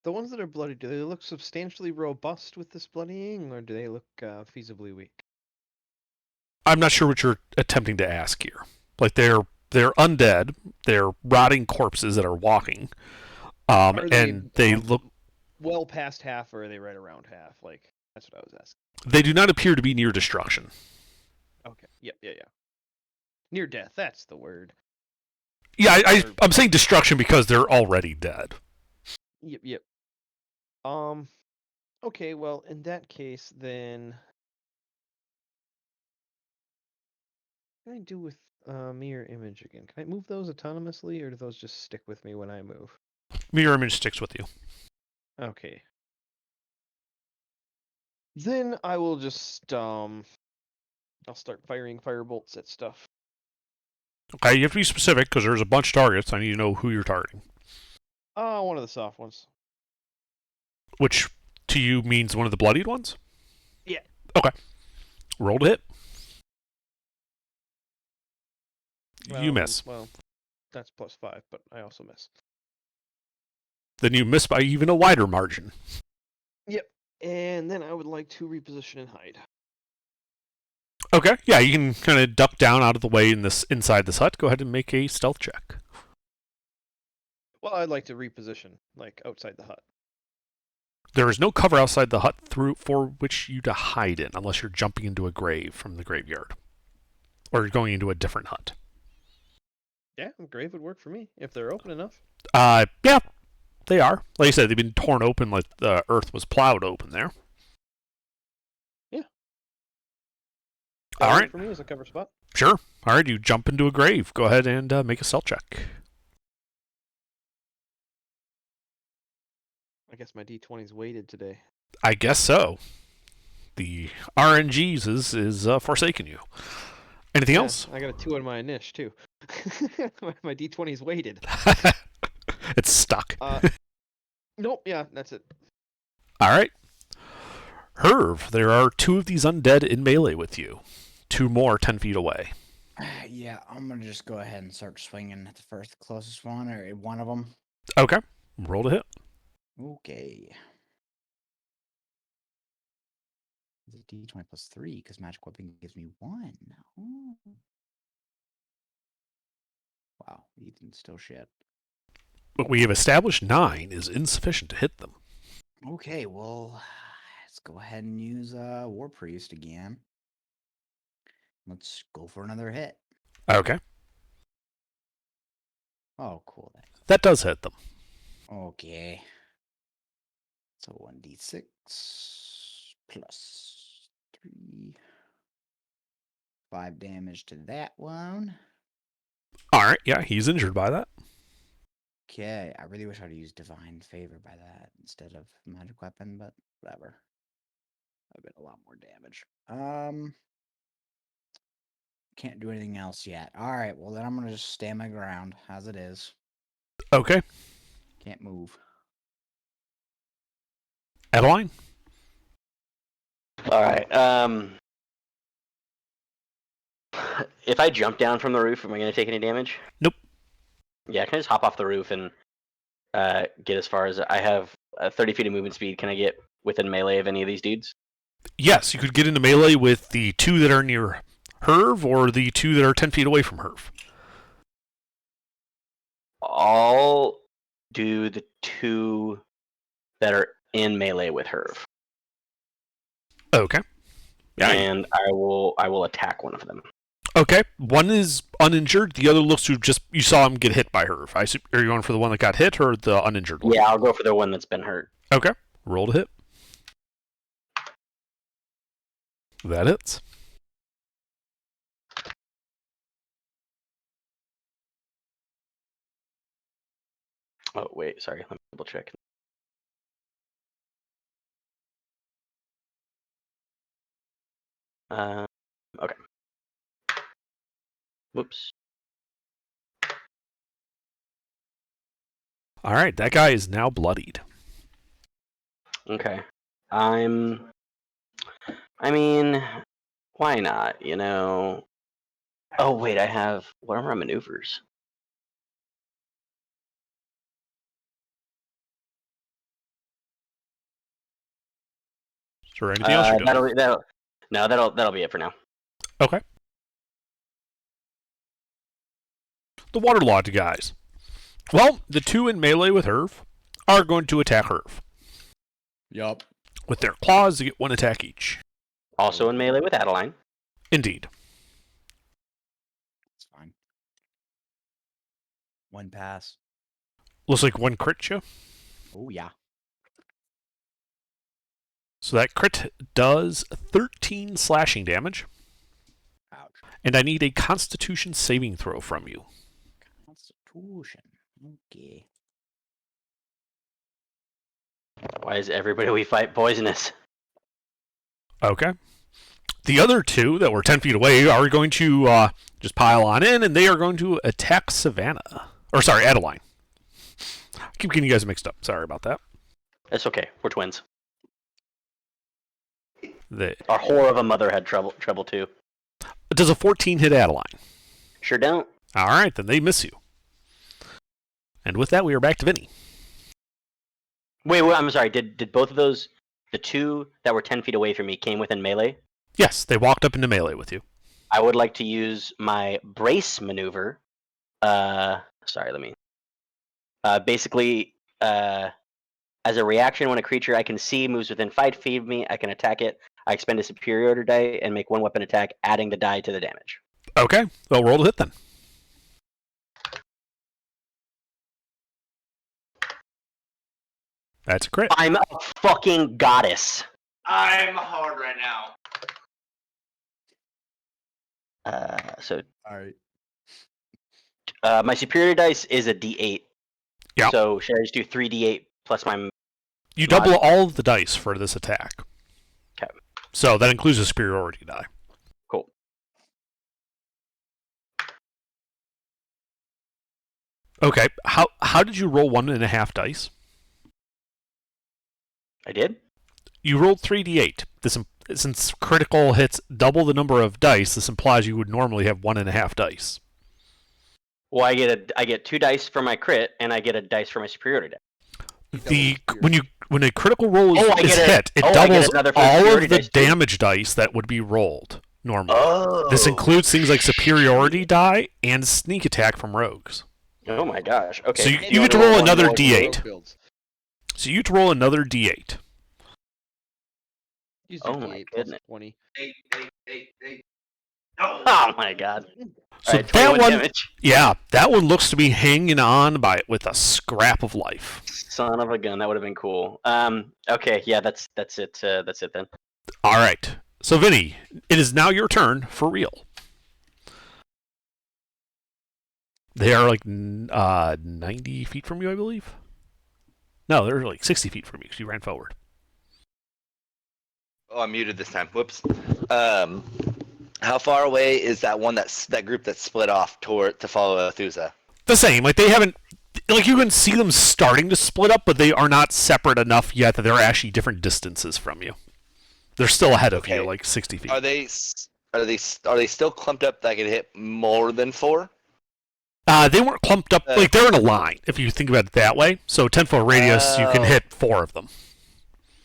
The ones that are bloody, do they look substantially robust with this bloodying, or do they look feasibly weak? I'm not sure what you're attempting to ask here. Like, they're undead, they're rotting corpses that are walking, Are and they look. Well past half, or are they right around half? Like, that's what I was asking. They do not appear to be near destruction. Okay. Yep. Yeah. Near death. That's the word. Yeah, I'm saying destruction because they're already dead. Yep. Okay, well, in that case, then what can I do with mirror image again? Can I move those autonomously, or do those just stick with me when I move? Mirror image sticks with you. Okay. Then I will just I'll start firing firebolts at stuff. Okay, you have to be specific because there's a bunch of targets. I need to know who you're targeting. One of the soft ones. Which to you means one of the bloodied ones? Yeah. Okay. Roll to hit. You miss. Well, that's +5, but I also miss. Then you miss by even a wider margin. Yep. And then I would like to reposition and hide. Okay, yeah, you can kind of duck down out of the way inside this hut. Go ahead and make a stealth check. Well, I'd like to reposition, like outside the hut. There is no cover outside the hut for which you to hide in, unless you're jumping into a grave from the graveyard, or you're going into a different hut. Yeah, a grave would work for me if they're open enough. Yeah, they are. Like I said, they've been torn open, like the earth was plowed open there. Yeah. All right. For me as a cover spot. Sure. All right, you jump into a grave. Go ahead and make a stealth check. I guess my D20's weighted today. I guess so. The RNGs is forsaking you. Anything else? I got a 2 on my initiative too. My D20's weighted. It's stuck. Nope. Yeah, that's it. All right. Herv, there are 2 of these undead in melee with you. 2 more 10 feet away. Yeah, I'm gonna just go ahead and start swinging at the first closest one, or one of them. Okay. Roll to hit. Okay. It's a D20 +3 because magic weapon gives me 1. Oh. Wow, even still shit. But we have established 9 is insufficient to hit them. Okay, well, let's go ahead and use War Priest again. Let's go for another hit. Okay. Oh, cool. That does hit them. Okay. So 1d6 plus 3. 5 damage to that one. All right. Yeah, he's injured by that. Okay, I really wish I'd used Divine Favor by that instead of Magic Weapon, but whatever. I've been a lot more damage. Can't do anything else yet. All right, well then I'm gonna just stand my ground as it is. Okay. Can't move. Adeline? All right. If I jump down from the roof, am I going to take any damage? Nope. Yeah, can I just hop off the roof and get as far as I have 30 feet of movement speed? Can I get within melee of any of these dudes? Yes, you could get into melee with the 2 that are near Herv or the 2 that are 10 feet away from Herv. I'll do the 2 that are in melee with Herv. Okay. Yeah. And I will attack one of them. Okay. One is uninjured. The other looks to you saw him get hit by Herv. Are you going for the one that got hit or the uninjured one? Yeah, I'll go for the one that's been hurt. Okay. Roll to hit. That hits. Oh, wait, sorry. Let me double check. Okay. Whoops. All right, that guy is now bloodied. Okay. I mean, why not? Oh wait, I have what are my maneuvers? Is there anything else you're doing? That'll be it for now. Okay. The waterlogged guys. Well, the two in melee with Herv are going to attack Herv. Yup. With their claws, they get 1 attack each. Also in melee with Adeline. Indeed. It's fine. 1 pass. Looks like 1 crit you. Oh yeah. So that crit does 13 slashing damage. Ouch. And I need a Constitution saving throw from you. Constitution. Okay. Why is everybody we fight poisonous? Okay. The other two that were 10 feet away are going to just pile on in, and they are going to attack Savannah. Or, sorry, Adeline. I keep getting you guys mixed up. Sorry about that. That's okay. We're twins. Our whore of a mother had trouble too. Does a 14 hit Adeline? Sure don't. All right, then they miss you. And with that, we are back to Vinny. Wait, I'm sorry. Did both of those, the two that were 10 feet away from me, came within melee? Yes, they walked up into melee with you. I would like to use my brace maneuver. Sorry, let me. Basically, as a reaction, when a creature I can see moves within 5 feet of me, I can attack it. I expend a superiority die and make 1 weapon attack, adding the die to the damage. Okay, well, roll to hit then. That's a crit. I'm a fucking goddess. I'm hard right now. So All right. my superior dice is a D8. Yeah. So should I just do 3D8 plus my? You double all of the dice for this attack. Okay. So that includes a superiority die. Cool. Okay. How did you roll 1.5 dice? I did. You rolled 3d8. Since critical hits double the number of dice, this implies you would normally have 1.5 dice. Well, I get 2 dice for my crit, and I get a dice for my superiority die. When a critical roll is hit, it I get doubles another for the all superiority of the dice too. damage dice that would be rolled normally. Oh. This includes things like superiority die and sneak attack from rogues. Oh my gosh. Okay. So you get to roll another d8. Builds. So you get to roll another d8. Use Oh your my D8 plus goodness. 20. Oh my god. So Alright, that 21 one, damage. yeah, that one looks to be hanging on by with a scrap of life. Son of a gun, that would have been cool. Okay, yeah, that's it. That's it then. All right. So Vinny, it is now your turn for real. They are like 90 feet from you, I believe. No, they're like 60 feet from you because you ran forward. Oh, I'm muted this time. Whoops. How far away is that that group that split off to follow Athusa? The same. Like they haven't. Like you can see them starting to split up, but they are not separate enough yet that they're actually different distances from you. They're still ahead of you, like 60 feet. Are they still clumped up that I could hit more than 4? They weren't clumped up. Like they're in a line, if you think about it that way. So 10-foot radius, you can hit 4 of them.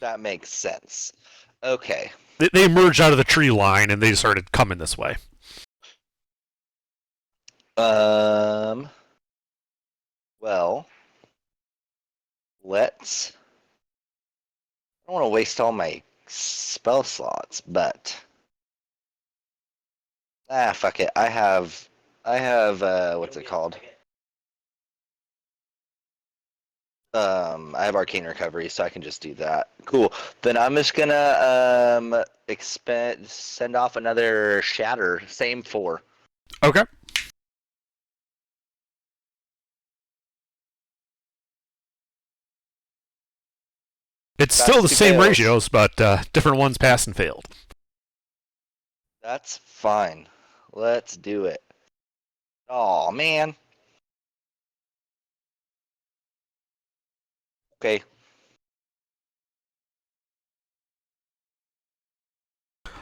That makes sense. Okay. They emerged out of the tree line and they started coming this way. Well, let's. I don't want to waste all my spell slots, but fuck it. I have what's it called? I have arcane recovery, so I can just do that. Cool. Then I'm just gonna send off another shatter, same 4. Okay. It's That's still the 2 same fails. ratios, but different ones passed and failed. That's fine. Let's do it. Oh man. Okay.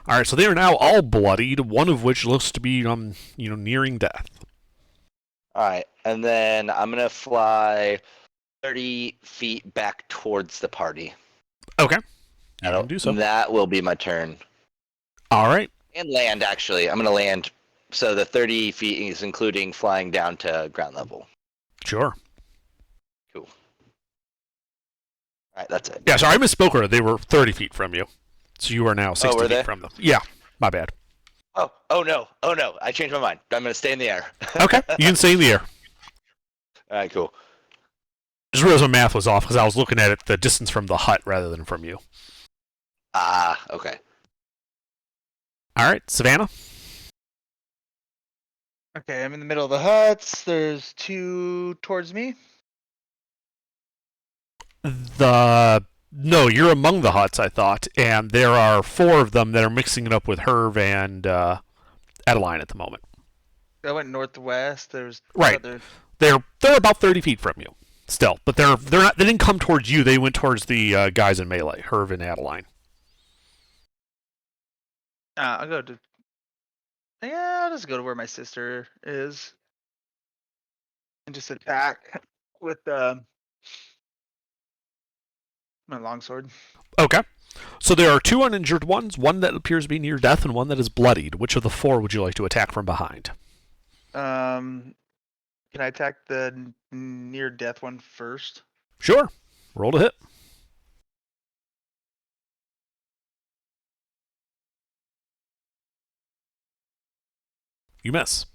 All right, so they are now all bloodied. One of which looks to be nearing death. All right, and then I'm gonna fly 30 feet back towards the party. Okay, you can do so. That will be my turn. All right. And land, actually. I'm gonna land. So the 30 feet is including flying down to ground level. Sure. Cool. All right, that's it. Yeah, sorry, I misspoke earlier. They were 30 feet from you. So you are now 60 were feet they? from them. Yeah, my bad. Oh no. I changed my mind. I'm gonna stay in the air. Okay, you can stay in the air. All right, cool. Just realized my math was off because I was looking at it the distance from the hut rather than from you. Ah, okay. All right, Savannah. Okay, I'm in the middle of the huts. There's 2 towards me. No, you're among the huts, I thought, and there are 4 of them that are mixing it up with Herv and Adeline at the moment. I went northwest. There's Right. They're about 30 feet from you still, but they're not. They didn't come towards you. They went towards the guys in melee, Herv and Adeline. I'll go to. Yeah, I'll just go to where my sister is, and just attack with my longsword. Okay. So there are 2 uninjured ones, one that appears to be near death and one that is bloodied. Which of the 4 would you like to attack from behind? Can I attack the near death one first? Sure. Roll to hit. You miss.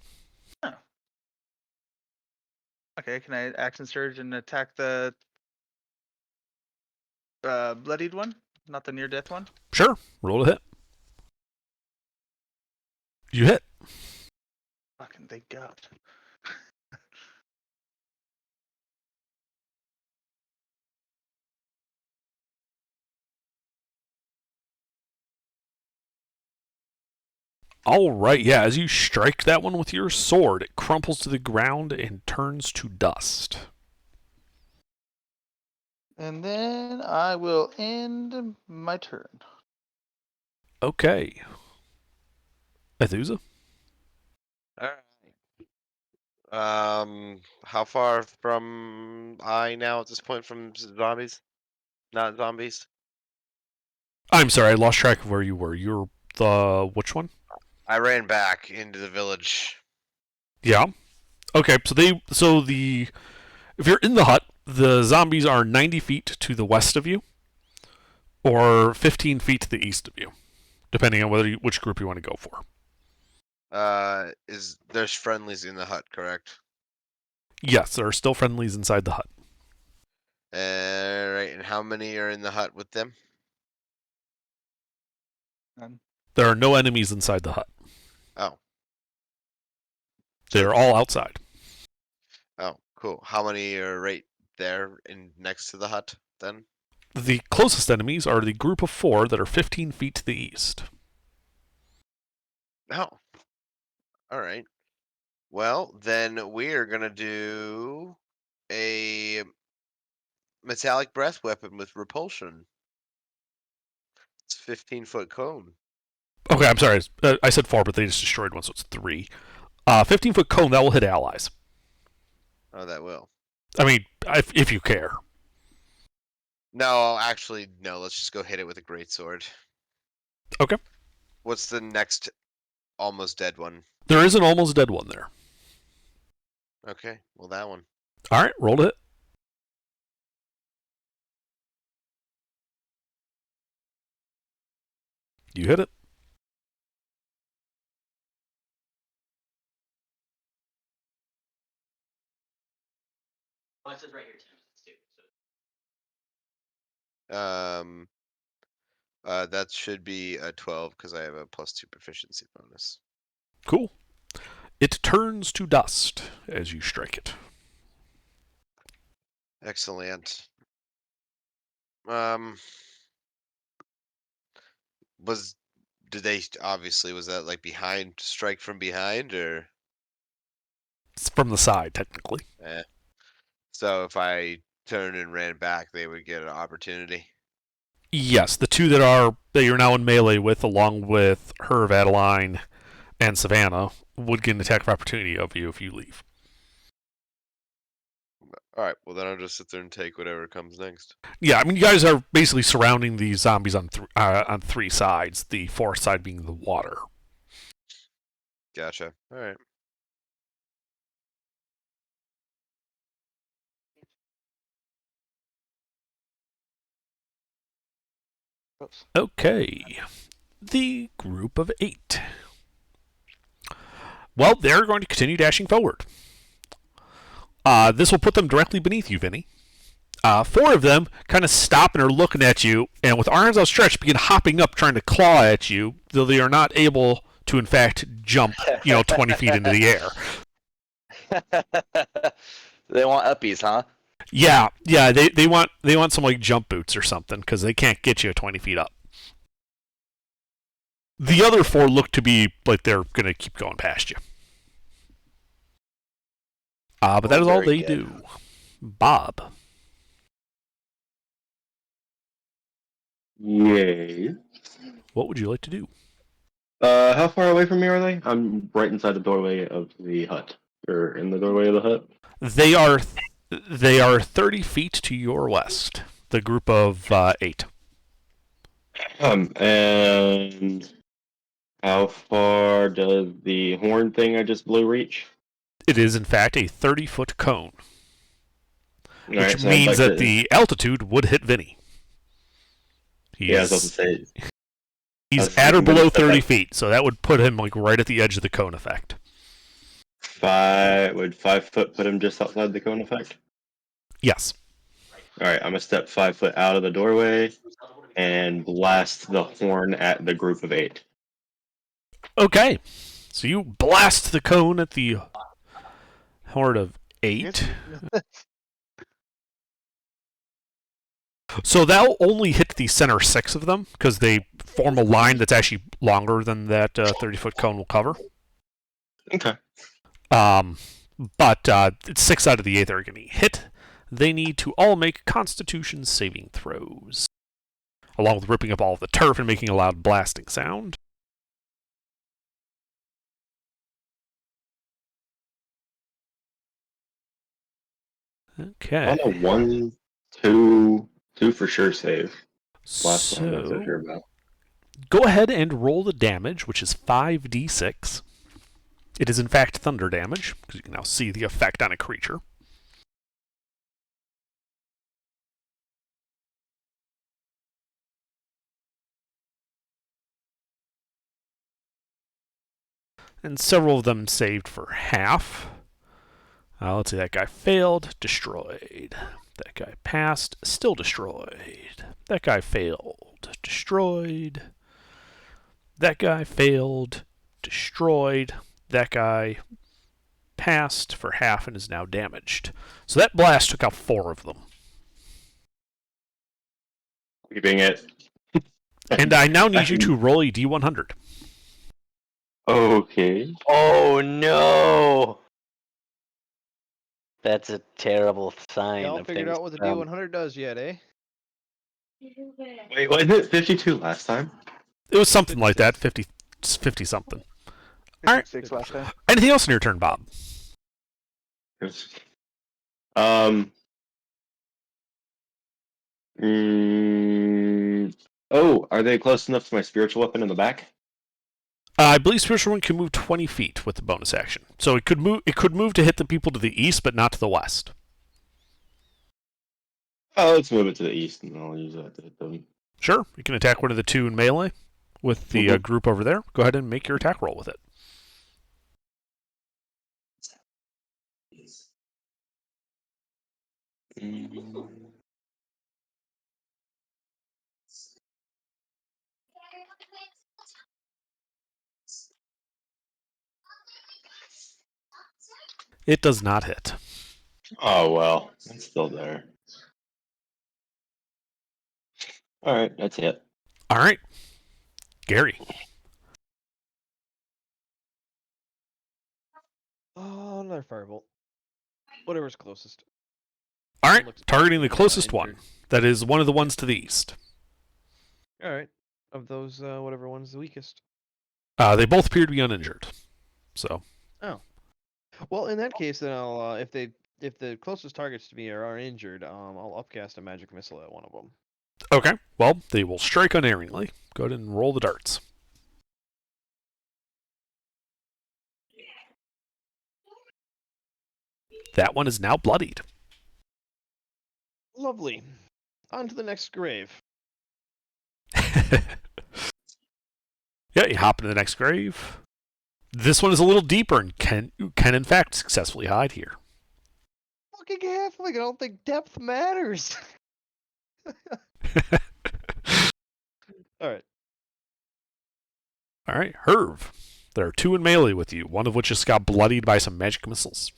Okay, can I action surge and attack the bloodied one, not the near death one? Sure. Roll to hit. You hit. Fucking thank God. All right, yeah, as you strike that one with your sword, it crumples to the ground and turns to dust. And then I will end my turn. Okay. Azusa? Alright. How far from I now at this point from zombies? Not zombies? I'm sorry, I lost track of where you were. You're which one? I ran back into the village. Yeah. Okay, if you're in the hut, the zombies are 90 feet to the west of you, or 15 feet to the east of you, depending on which group you want to go for. There's friendlies in the hut, correct? Yes, there are still friendlies inside the hut. Alright, and how many are in the hut with them? None. There are no enemies inside the hut. Oh. They're all outside. Oh, cool. How many are right there next to the hut then? The closest enemies are the group of 4 that are 15 feet to the east. Oh. Alright. Well, then we're gonna do a metallic breath weapon with repulsion. It's 15-foot cone. Okay, I'm sorry. I said 4, but they just destroyed one, so it's 3. 15-foot cone, that will hit allies. Oh, that will. I mean, if you care. No, actually, no. Let's just go hit it with a greatsword. Okay. What's the next almost dead one? There is an almost dead one there. Okay, well, that one. All right, roll to hit. You hit it. Oh, it says right here, Tim. It's 2. That should be a 12 because I have a +2 proficiency bonus. Cool. It turns to dust as you strike it. Excellent. Was that like behind, strike from behind, or? It's from the side, technically. So if I turned and ran back, they would get an opportunity. Yes, the 2 that are that you're now in melee with, along with Herv, Adeline, and Savannah, would get an attack of opportunity of you if you leave. All right. Well, then I'll just sit there and take whatever comes next. Yeah, I mean, you guys are basically surrounding these zombies on three sides. The fourth side being the water. Gotcha. All right. Oops. Okay, the group of 8. Well, they're going to continue dashing forward. This will put them directly beneath you, Vinny. 4 of them kind of stop and are looking at you, and with arms outstretched begin hopping up, trying to claw at you, though they are not able to, in fact, jump, 20 feet into the air. They want uppies, huh? Yeah, they want some like jump boots or something because they can't get you 20 feet up. The other 4 look to be like they're gonna keep going past you. But that is all Very they good. do. Bob. Yay. What would you like to do? How far away from me are they? I'm right inside the doorway of the hut. Or in the doorway of the hut. They are 30 feet to your west. The group of 8. And how far does the horn thing I just blew reach? It is in fact a 30-foot cone, which Alright, so I'd means like that to- the altitude would hit Vinny. Yeah, I was about to say. He's was at or thinking below about that. 30 feet, so that would put him like right at the edge of the cone effect. Would 5 foot put him just outside the cone effect? Yes. Alright, I'm gonna step 5 foot out of the doorway and blast the horn at the group of 8. Okay. So you blast the cone at the horde of 8. Yes. So that'll only hit the center 6 of them because they form a line that's actually longer than that 30-foot cone will cover. Okay. But 6 out of the 8 are going to hit. They need to all make Constitution saving throws, along with ripping up all of the turf and making a loud blasting sound. Okay. On a 1, 2 for sure save. Last one I wasn't So sure about. go ahead and roll the damage, which is 5d6. It is in fact thunder damage, because you can now see the effect on a creature. And several of them saved for half. Let's see, that guy failed, destroyed. That guy passed, still destroyed. That guy failed, destroyed. That guy failed, destroyed. That guy passed for half and is now damaged. So that blast took out 4 of them. Keeping it. And I now need you to roll a d100. Okay. Oh no! That's a terrible sign. Y'all of figured things out what the to come. D100 does yet, eh? Wait, wasn't it 52 last time? It was something like that, 50 something. All right. 6 last time. Anything else in your turn, Bob? Yes. Oh, are they close enough to my spiritual weapon in the back? I believe Spiritual Wind can move 20 feet with the bonus action. So it could move. It could move to hit the people to the east, but not to the west. Oh, let's move it to the east, and I'll use that to hit them. Sure, you can attack one of the 2 in melee with the group over there. Go ahead and make your attack roll with it. It does not hit. Oh well, it's still there. All right, that's it. All right, Gary. Oh, another firebolt. Whatever's closest. All right, Looks targeting the pretty closest injured. one. That is one of the ones to the east. All right. of those whatever one's the weakest. They both appear to be uninjured. So. Oh. Well, in that case, then I'll if the closest targets to me are injured, I'll upcast a magic missile at one of them. Okay. Well, they will strike unerringly. Go ahead and roll the darts. That one is now bloodied. Lovely. On to the next grave. Yeah, you hop into the next grave. This one is a little deeper and can in fact successfully hide here. Fucking halfling, I don't think depth matters. Alright. Alright, Herv. There are two in melee with you, one of which just got bloodied by some magic missiles.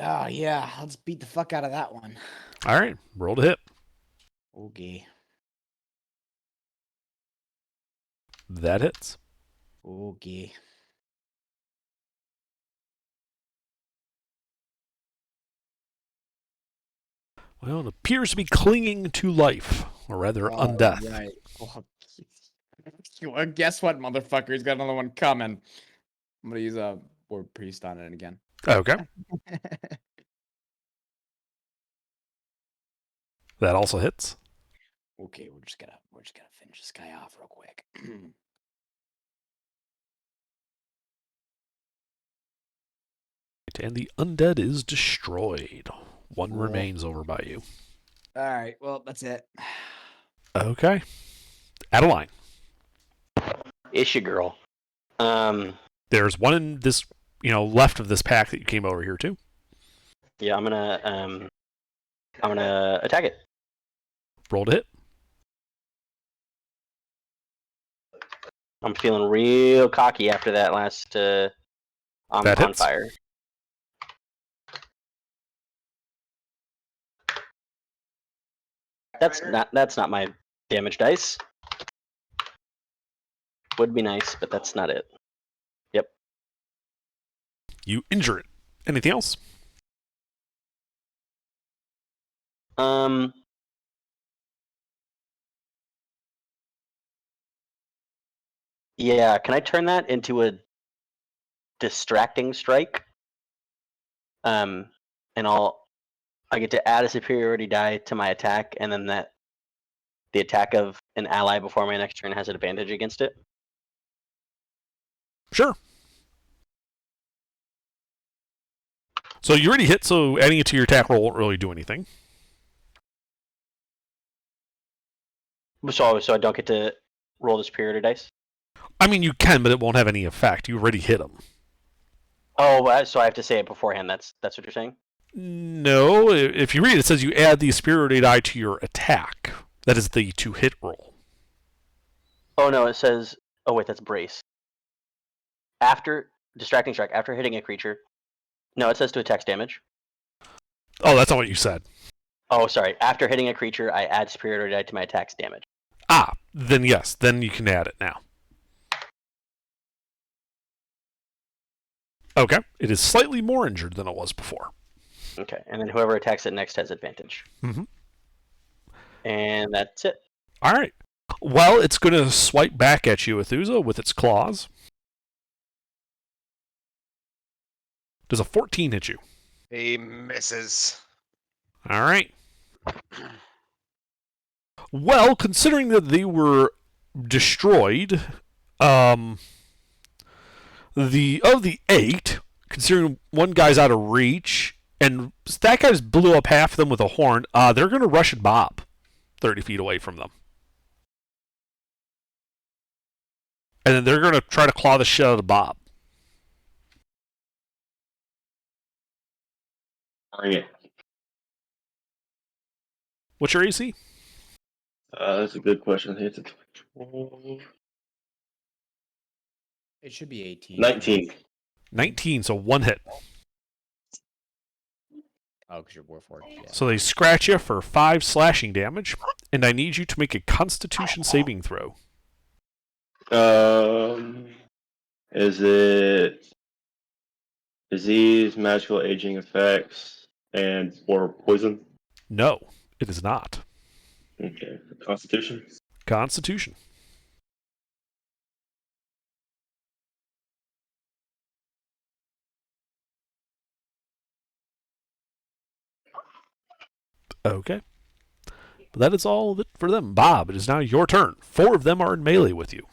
Oh, yeah. Let's beat the fuck out of that one. Alright, roll to hit. Okay. That hits. Okay. Well, it appears to be clinging to life, or rather undeath. Right. Well, guess what, motherfucker? He's got another one coming. I'm gonna use a ward priest on it again. Okay. That also hits. Okay, we're just gonna finish this guy off real quick. And the undead is destroyed. One Cool. remains over by you. All right, well, that's it. Okay. Adeline. Issue girl. There's one in this, left of this pack that you came over here to. Yeah, I'm gonna attack it. Roll to hit. I'm feeling real cocky after that last That on hits. fire. That's not my damage dice. Would be nice, but that's not it. Yep. You injure it. Anything else? Yeah, can I turn that into a distracting strike? And I get to add a superiority die to my attack, and then the attack of an ally before my next turn has an advantage against it. Sure. So you already hit, so adding it to your attack roll won't really do anything. So I don't get to roll the superiority dice? I mean, you can, but it won't have any effect. You already hit him. Oh, so I have to say it beforehand. That's what you're saying? No, if you read it, it says you add the superiority die to your attack. That is the to-hit roll. Oh, no, it says... Oh, wait, that's brace. After distracting strike, after hitting a creature... No, it says to attack's damage. Oh, that's not what you said. Oh, sorry. After hitting a creature, I add superiority die to my attack's damage. Ah, then yes, then you can add it now. Okay, it is slightly more injured than it was before. Okay, and then whoever attacks it next has advantage. Mm-hmm. And that's it. All right. Well, it's going to swipe back at you, Athusa, with its claws. Does a 14 hit you? He misses. All right. Well, considering that they were destroyed, of the 8, considering one guy's out of reach, and that guy just blew up half of them with a horn, they're going to rush at Bob 30 feet away from them. And then they're going to try to claw the shit out of Bob. Bring it. What's your AC? That's a good question. I think it's a 12. It should be 18. 19. 19, so one hit. Oh, because you're Warforged. Yeah. So they scratch you for 5 slashing damage, and I need you to make a Constitution saving throw. Is it disease, magical aging effects, or poison? No, it is not. Okay. Constitution? Constitution. Okay. But that is all of it for them. Bob, it is now your turn. 4 of them are in melee with you.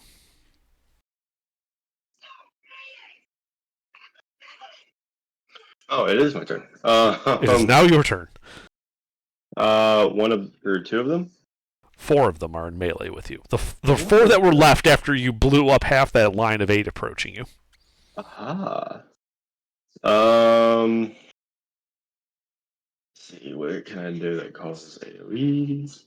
Oh, it is my turn. It is now your turn. Two of them. 4 of them are in melee with you. The 4 that were left after you blew up half that line of 8 approaching you. Aha. Let's see, what can I do that causes AoE?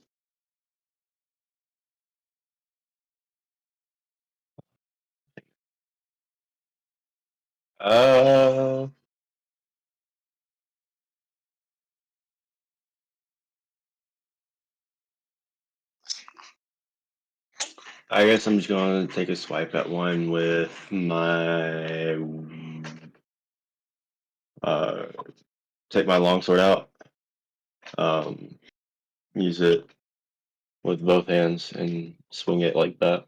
I guess I'm just going to take a swipe at one with my take my longsword out. Use it with both hands and swing it like that.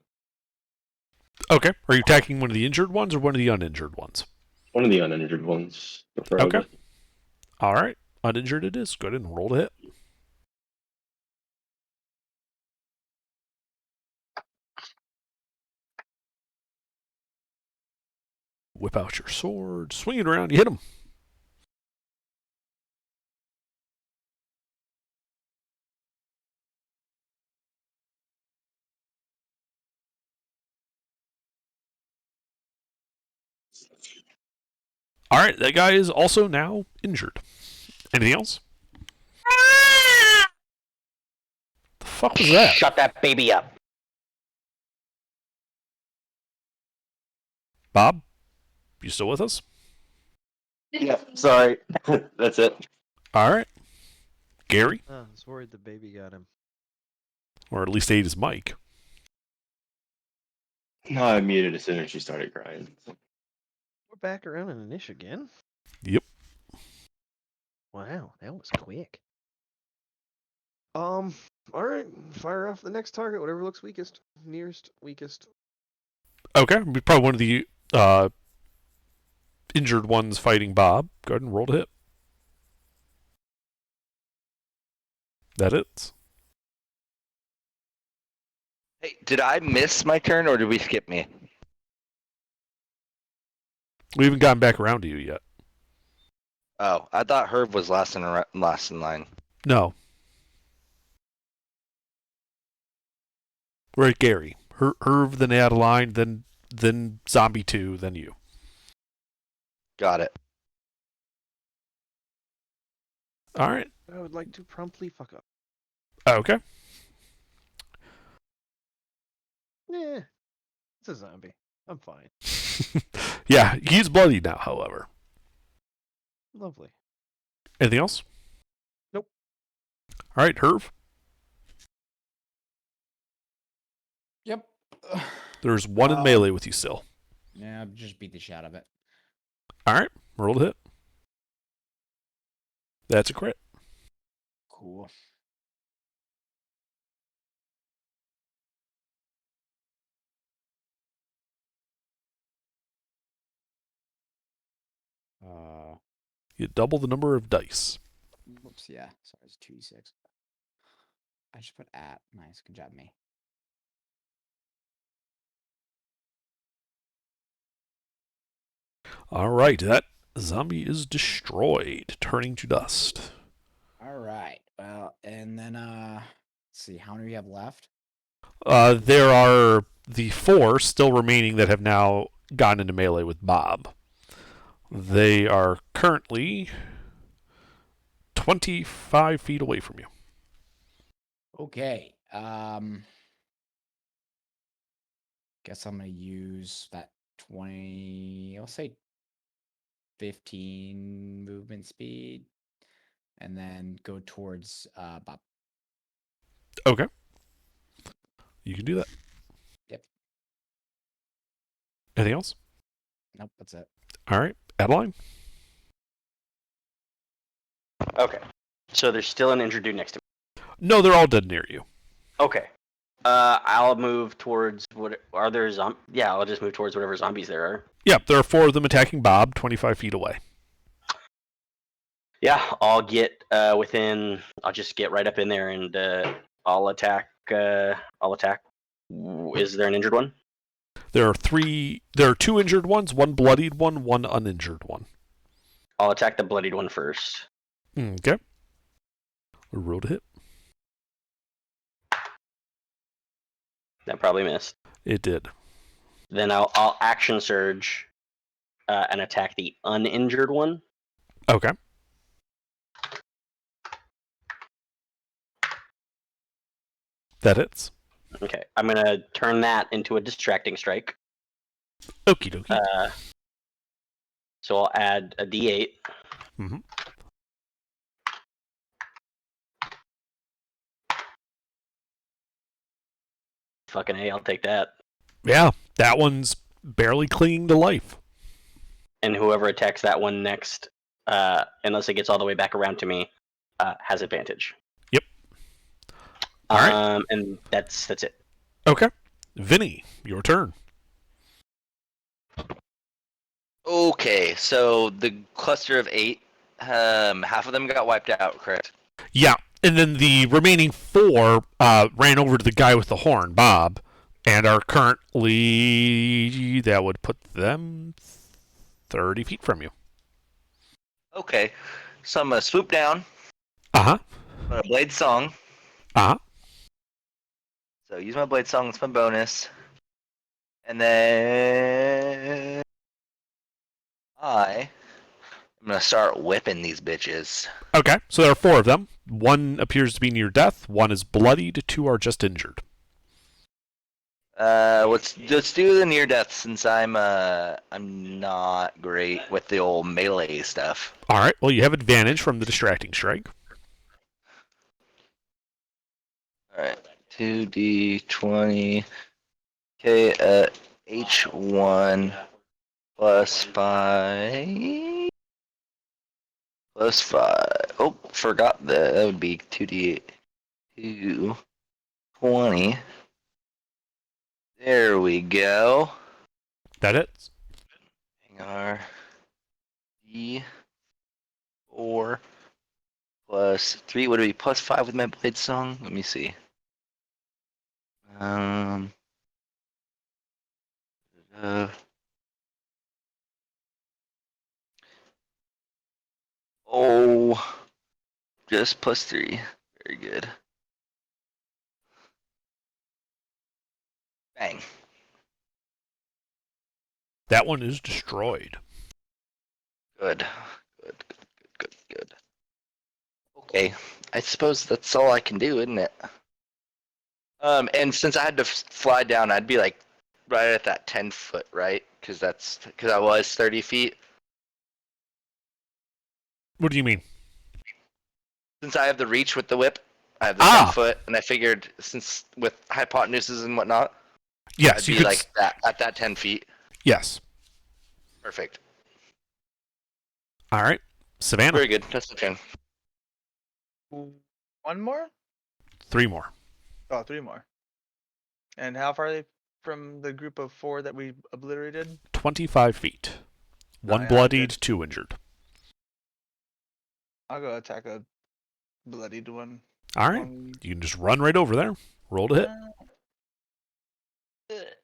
Okay. Are you attacking one of the injured ones or one of the uninjured ones? One of the uninjured ones, preferably. Okay. All right. Uninjured it is. Go ahead and roll to hit. Whip out your sword, swing it around, you hit him. All right, that guy is also now injured. Anything else? The fuck was that? Shut that baby up. Bob, you still with us? Yep, sorry. That's it. All right. Gary, I was worried the baby got him. or at least ate his mic. No, I muted as soon as she started crying. We're back around in Anish again? Yep. Wow, that was quick. Alright, fire off the next target, whatever looks weakest. Nearest, weakest. Okay, probably one of the injured ones fighting Bob. Go ahead and roll to hit. That hits. Hey, did I miss my turn or did we skip me? We haven't gotten back around to you yet. Oh, I thought Herb was last in line. No. We're at Gary. Herb, then Adeline, then Zombie 2, then you. Got it. All right. I would like to promptly fuck up. Okay. Yeah, it's a zombie. I'm fine. Yeah, he's bloody now, however. Lovely. Anything else? Nope. All right, Herb. Yep. There's one in melee with you still. Yeah, just beat the shit out of it. All right, roll to hit. That's a crit. Cool. You double the number of dice. Whoops, yeah. Sorry, it's 2d6. I just put at. Nice, good job, me. All right, that zombie is destroyed, turning to dust. All right. Well, and then let's see, how many do we have left? There are the 4 still remaining that have now gotten into melee with Bob. They are currently 25 feet away from you. Okay. Guess I'm gonna use that 20. I'll say 15 movement speed, and then go towards Bob. Okay. You can do that. Yep. Anything else? Nope, that's it. All right. Adeline? Okay. So there's still an injured dude next to me. No, they're all dead near you. Okay. I'll move towards what are there yeah, I'll just move towards whatever zombies there are. Yeah, there are 4 of them attacking Bob, 25 feet away. Yeah, I'll get within. I'll just get right up in there and I'll attack. I'll attack. Is there an injured one? There are three. There are 2 injured ones, 1 bloodied one, 1 uninjured one. I'll attack the bloodied one first. Okay. Roll to hit. That probably missed. It did. Then I'll action surge and attack the uninjured one. Okay. That hits. Okay, I'm gonna turn that into a distracting strike. Okie dokie. So I'll add a D8. Mm-hmm. Fucking A, I'll take that. Yeah, that one's barely clinging to life. And whoever attacks that one next, unless it gets all the way back around to me, has advantage. Yep. All right. And that's it. Okay. Vinny, your turn. Okay, so the cluster of 8, half of them got wiped out, correct? Yeah, and then the remaining 4 ran over to the guy with the horn, Bob, and are currently, that would put them 30 feet from you. Okay, so I'm gonna swoop down. Uh-huh. I'm gonna blade song. Uh-huh. So use my blade song, it's my bonus. And then I'm gonna start whipping these bitches. Okay, so there are 4 of them. 1 appears to be near death, 1 is bloodied, 2 are just injured. Let's do the near death since I'm not great with the old melee stuff. All right, well, you have advantage from the distracting strike. All right, 2d20. Okay, H1 plus 5 plus 5. Oh, forgot that. That would be 2d8. 220. There we go. That hits. Hang on. D4 plus 3. Would it be plus 5 with my blade song? Let me see. Oh, just plus 3. Very good. Bang. That one is destroyed. Good. Good. Okay, I suppose that's all I can do, isn't it? And since I had to fly down, I'd be like right at that 10-foot, right? Because I was 30 feet. What do you mean? Since I have the reach with the whip, I have the 10-foot, and I figured since with hypotenuses and whatnot, yes, I'd you be could like that at that 10 feet. Yes. Perfect. All right, Savannah. Very good. That's the turn. 1 more? 3 more. Oh, 3 more. And how far are they from the group of 4 that we obliterated? 25 feet. 1 yeah, bloodied, good. 2 injured. I'll go attack a bloodied one. All right, you can just run right over there. Roll to hit.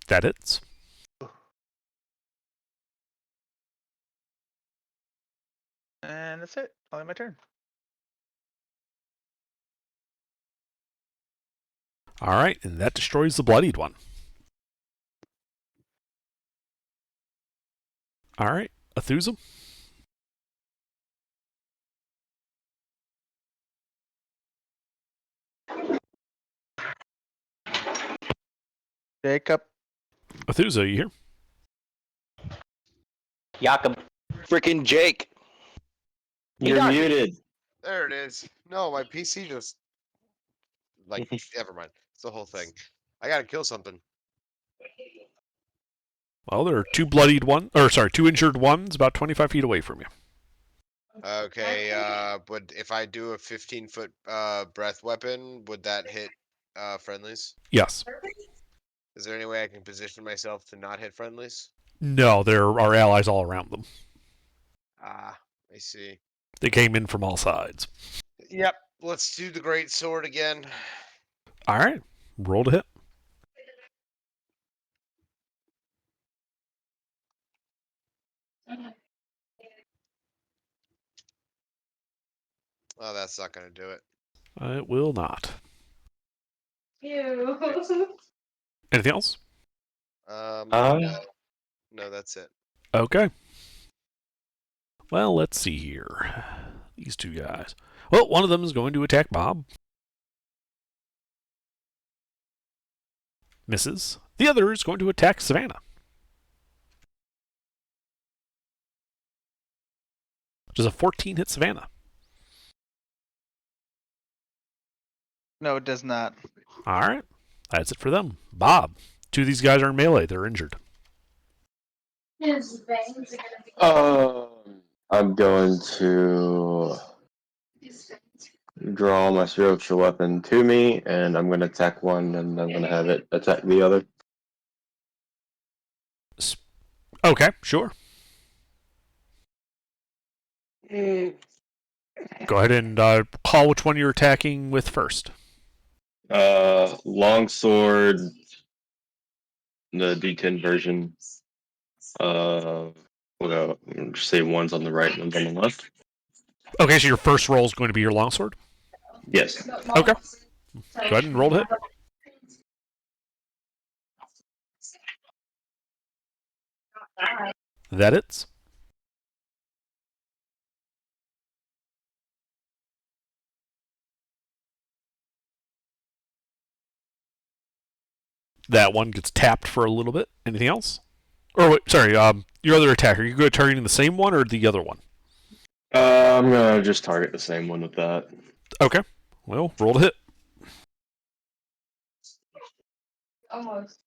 That hits. And that's it. Only my turn. All right, and that destroys the bloodied one. All right, Athuzum. Jacob. Athuza, you here? Jakob. Freaking Jake. You're muted. There it is. No, my PC just never mind. It's the whole thing. I gotta kill something. Well, there are 2 injured ones about 25 feet away from you. Okay, but if I do a 15-foot breath weapon, would that hit friendlies? Yes. Is there any way I can position myself to not hit friendlies? No, there are allies all around them. Ah, I see. They came in from all sides. Yep. Let's do the great sword again. All right. Roll to hit. Oh, that's not gonna do it. It will not. Ew. Anything else? No, that's it. Okay. Well, let's see here. These two guys. Well, one of them is going to attack Bob. Misses. The other is going to attack Savannah. Does a 14 hit Savannah? No, it does not. All right. That's it for them. Bob. Two of these guys are in melee. They're injured. His veins are gonna be. I'm going to draw my spiritual weapon to me, and I'm going to attack one, and I'm going to have it attack the other. Okay, sure. Go ahead and call which one you're attacking with first. Longsword, the D10 version. We'll just say one's on the right and one's on the left. Okay, so your first roll is going to be your longsword? Yes. Okay. Go ahead and roll to hit. That it's. That one gets tapped for a little bit. Anything else? Or wait, sorry, your other attacker. You go targeting the same one or the other one? I'm gonna just target the same one with that. Okay. Well, roll to hit. Almost.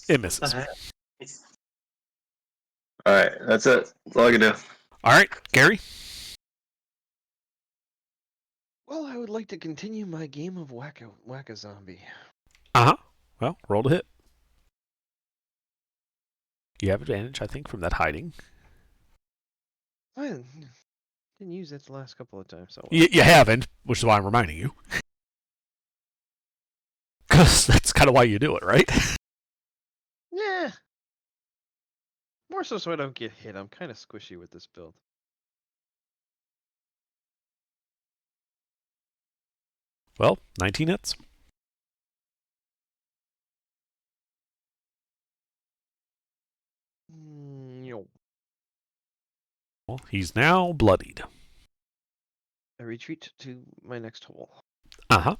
It misses. Alright, that's it. That's all I can do. All right, Gary. Well, I would like to continue my game of Whack-A-Zombie. Uh-huh. Well, roll to hit. You have advantage, I think, from that hiding. I didn't use it the last couple of times. So You haven't, which is why I'm reminding you. Because that's kind of why you do it, right? yeah. More so I don't get hit. I'm kind of squishy with this build. Well, 19 hits. Yo. Well, he's now bloodied. I retreat to my next hole. Uh-huh.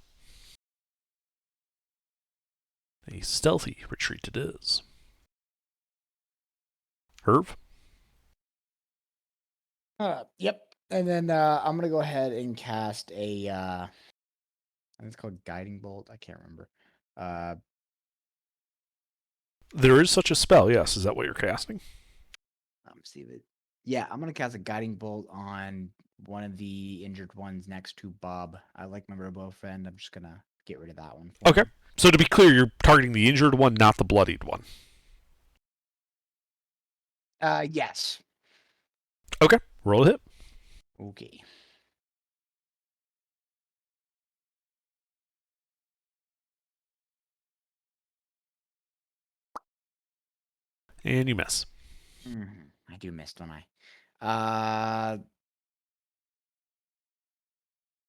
A stealthy retreat it is. Herb? Yep. And then I'm gonna go ahead and cast a I think it's called Guiding Bolt. I can't remember. There is such a spell, yes. Is that what you're casting? See if it. Yeah, I'm gonna cast a Guiding Bolt on one of the injured ones next to Bob. I like my robo friend. I'm just gonna get rid of that one. Okay. him. So to be clear, you're targeting the injured one, not the bloodied one. Yes. Okay. Roll a hit. Okay. And you miss. I do miss, don't I?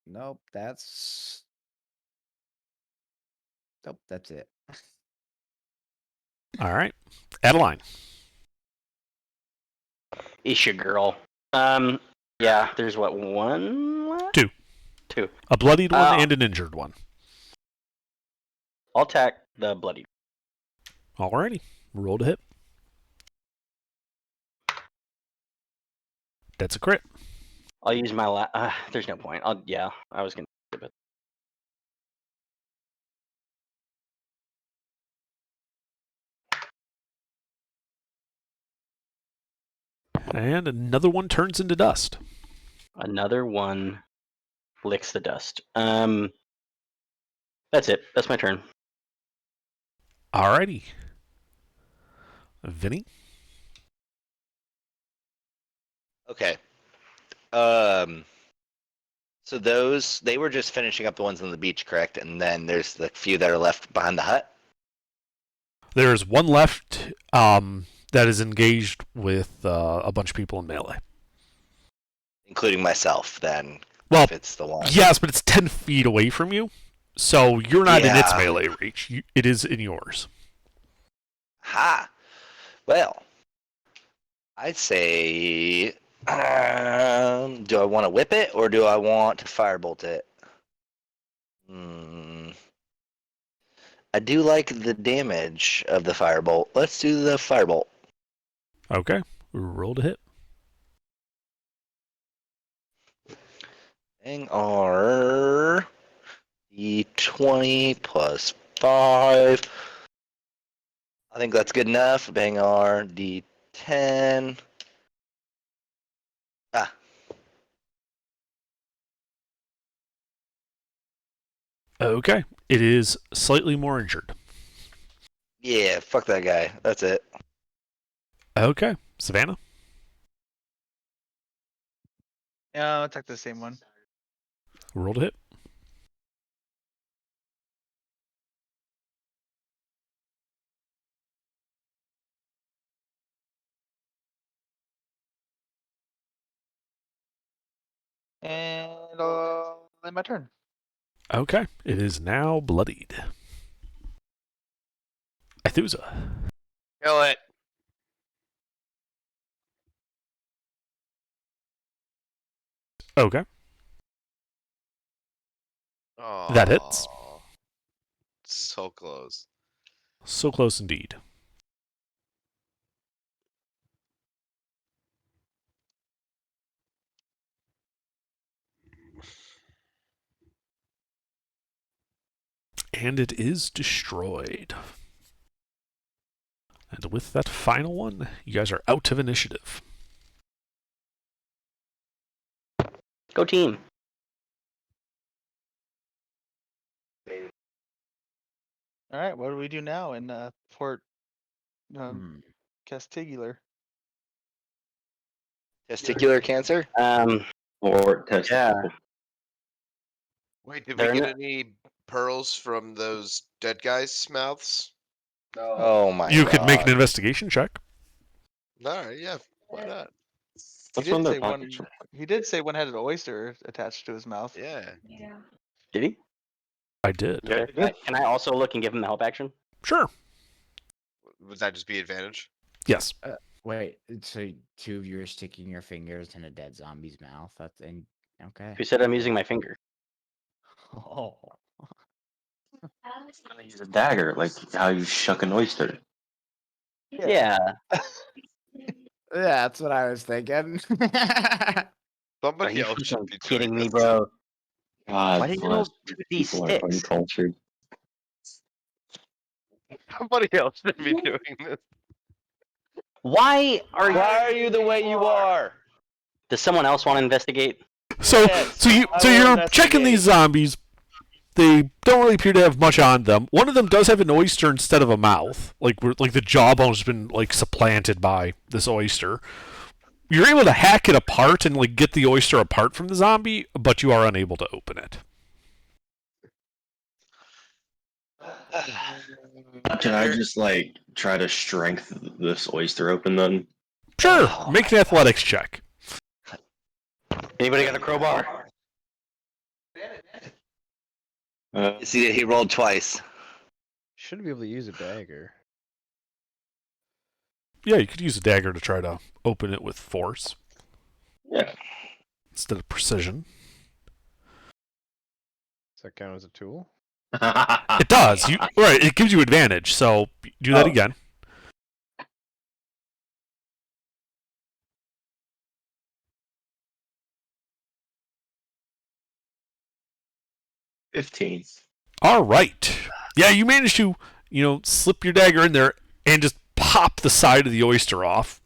Nope, that's it. All right. Adeline. Isha girl. Yeah, there's what, one left? Two. A bloodied one Oh. and an injured one. I'll attack the bloody. Alrighty. Roll to hit. That's a crit. I'll use my there's no point. I was gonna skip it. And another one turns into dust. Another one licks the dust. That's it. That's my turn. Alrighty. Vinny? Okay. So they were just finishing up the ones on the beach, correct? And then there's the few that are left behind the hut. There's one left that is engaged with a bunch of people in melee. Including myself, then. Well, if it's the one. yes, but it's 10 feet away from you, so you're not in its Yeah. melee reach. It is in yours. Ha! Well, I'd say, do I want to whip it or do I want to firebolt it? I do like the damage of the firebolt. Let's do the firebolt. Okay. Roll to hit. Hang R D20 plus 5. I think that's good enough. Bang R D10. Ah. Okay. It is slightly more injured. Yeah, fuck that guy. That's it. Okay. Savannah? Yeah, I'll attack the same one. Roll to hit. And end my turn. Okay. It is now bloodied. Ithusa. Kill it. Okay. Oh, That hits. So close. So close indeed. And it is destroyed. And with that final one, you guys are out of initiative. Go team. All right, what do we do now in Port Hmm. Castigliar? Testicular cancer? Or testicle. Wait, did we They're get not- any pearls from those dead guys' mouths? Oh my You god. could make an investigation check. Alright, yeah, why not? That's He when did their say one. pockets are. He did say one had an oyster attached to his mouth. Yeah. Yeah. Did he? I did. Can I also look and give him the help action? Sure. Would that just be advantage? Yes. Wait, so two of you are sticking your fingers in a dead zombie's mouth? That's okay. Who said I'm using my finger? Oh. I'm gonna use a dagger, like how you shuck an oyster. Yeah. Yeah, that's what I was thinking. Are Somebody you else should fucking be kidding doing me, this. bro? God Why did you bless. roll you 2d6? People are uncultured. Somebody else should be doing this. Why are you? Why are you the way you are? Does someone else want to investigate? So Yes, so I will you're checking these zombies. They don't really appear to have much on them. One of them does have an oyster instead of a mouth. Like the jawbone's been like supplanted by this oyster. You're able to hack it apart and like get the oyster apart from the zombie, but you are unable to open it. Can I just like try to strength this oyster open then? Sure, make an athletics check. Anybody got a crowbar? See that he rolled twice. Should be able to use a dagger. Yeah, you could use a dagger to try to open it with force Yeah. instead of precision. Does that count as a tool? It does. Right, it gives you advantage. So do that Oh. again. $15. All right. Yeah, you managed to, slip your dagger in there and just pop the side of the oyster off.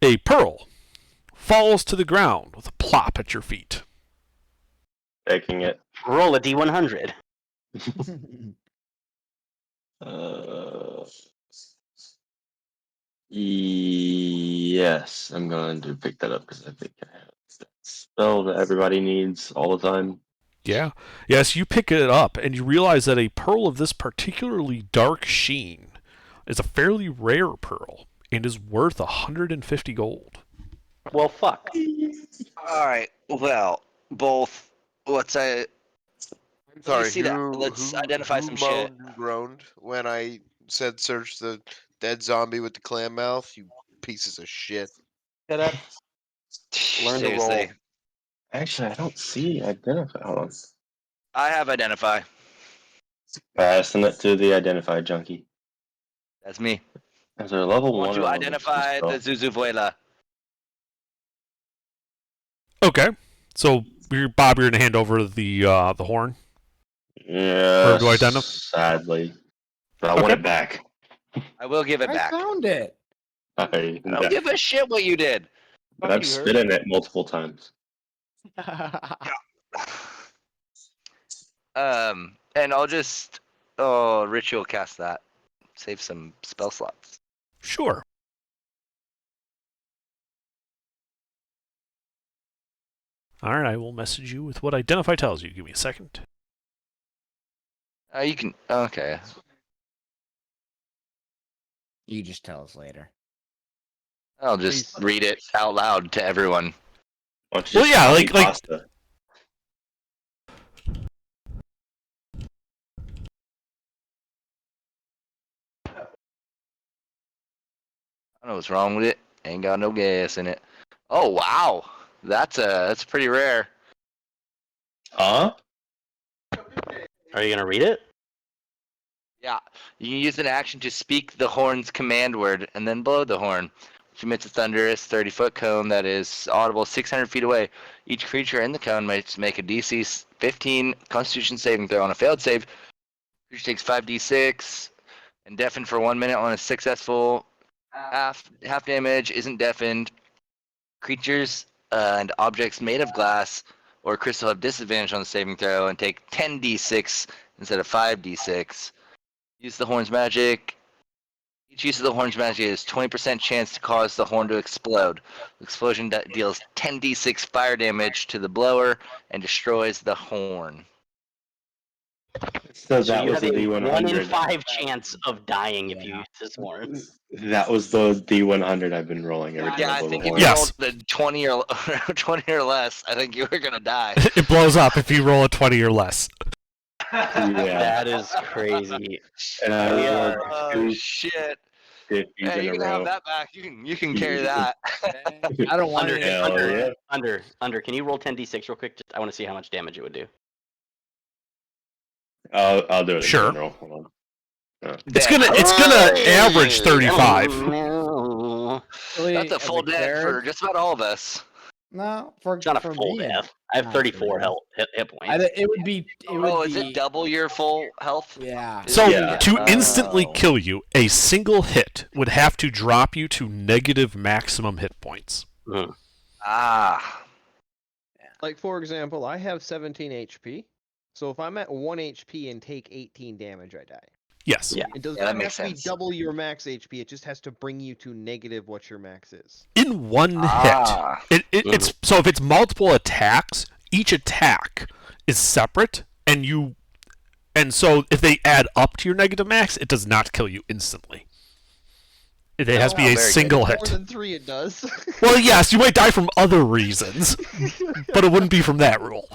A pearl falls to the ground with a plop at your feet. Taking it. Roll a d100. Yes, I'm going to pick that up because I think I have that spell that everybody needs all the time. Yeah. Yes, you pick it up and you realize that a pearl of this particularly dark sheen is a fairly rare pearl and is worth 150 gold. Well, fuck. All right. Well, both. Let's say. Sorry, see that. Let's identify some shit. moaned and groaned when I said search the dead zombie with the clam mouth? You pieces of shit. Shut up. Learn to roll. Seriously. Actually, I don't see identify. Hold on. I have identify. Passing it to the identify junkie. That's me. Is there a level Want one? to or level identify two the spell? Zuzuvuela. Okay. So, Bob, you're going to hand over the horn? Yeah. Or do I identify? Sadly, but I want it back. I will give it I back. found it. I don't give a shit what you did. But I've spit in it multiple times. And I'll just ritual cast that. Save some spell slots. Sure. Alright, I will message you with what identify tells you. Give me a second. You can. Okay. You just tell us later. I'll just read it out loud to everyone. Well, yeah, like pasta. I don't know what's wrong with it. Ain't got no gas in it. Oh wow, that's pretty rare. Huh? Are you gonna read it? Yeah, you can use an action to speak the horn's command word and then blow the horn, which emits a thunderous 30-foot cone that is audible 600 feet away. Each creature in the cone must make a DC 15 Constitution saving throw. On a failed save, creature takes 5d6 and deafened for 1 minute. On a successful half damage, isn't deafened. Creatures and objects made of glass or crystal have disadvantage on the saving throw and take 10d6 instead of 5d6. Use the horn's magic. Each use of the horn's magic is 20% chance to cause the horn to explode. The explosion deals 10d6 fire damage to the blower and destroys the horn. So So that you was have the a 1 in D100. 5 chance of dying if you use this horn. That was the D100 I've been rolling every time. Yeah, I blow think the if horn. you Yes. rolled the 20 or 20 or less, I think you were gonna die. It blows up if you roll a 20 or less. Yeah. That is crazy. And I rolled Oh two shit! 50s Yeah, in you a can have row. that back. You can carry that. I don't want it. Hell yeah. Under. Can you roll 10d6 real quick? Just, I want to see how much damage it would do. I'll do it. Sure. In general. Hold on. It's gonna average 35. Really, That's a as full death cleric? for just about all of us. No, for It's not a for full me, death. I have not 34 really. hit points. it would be. It would Oh, be, is it double your full health? Yeah. So, Yeah. to instantly Oh. kill you, a single hit would have to drop you to negative maximum hit points. Ah. Like, for example, I have 17 HP. So if I'm at 1 HP and take 18 damage, I die. Yes. Yeah. It does Yeah, that not have makes to be sense. double your max HP. It just has to bring you to negative what your max is. In one Ah. hit. It's so if it's multiple attacks, each attack is separate, and so if they add up to your negative max, it does not kill you instantly. It has to be Oh, a very single More hit. than 3 it does. Well, yes, you might die from other reasons, but it wouldn't be from that rule.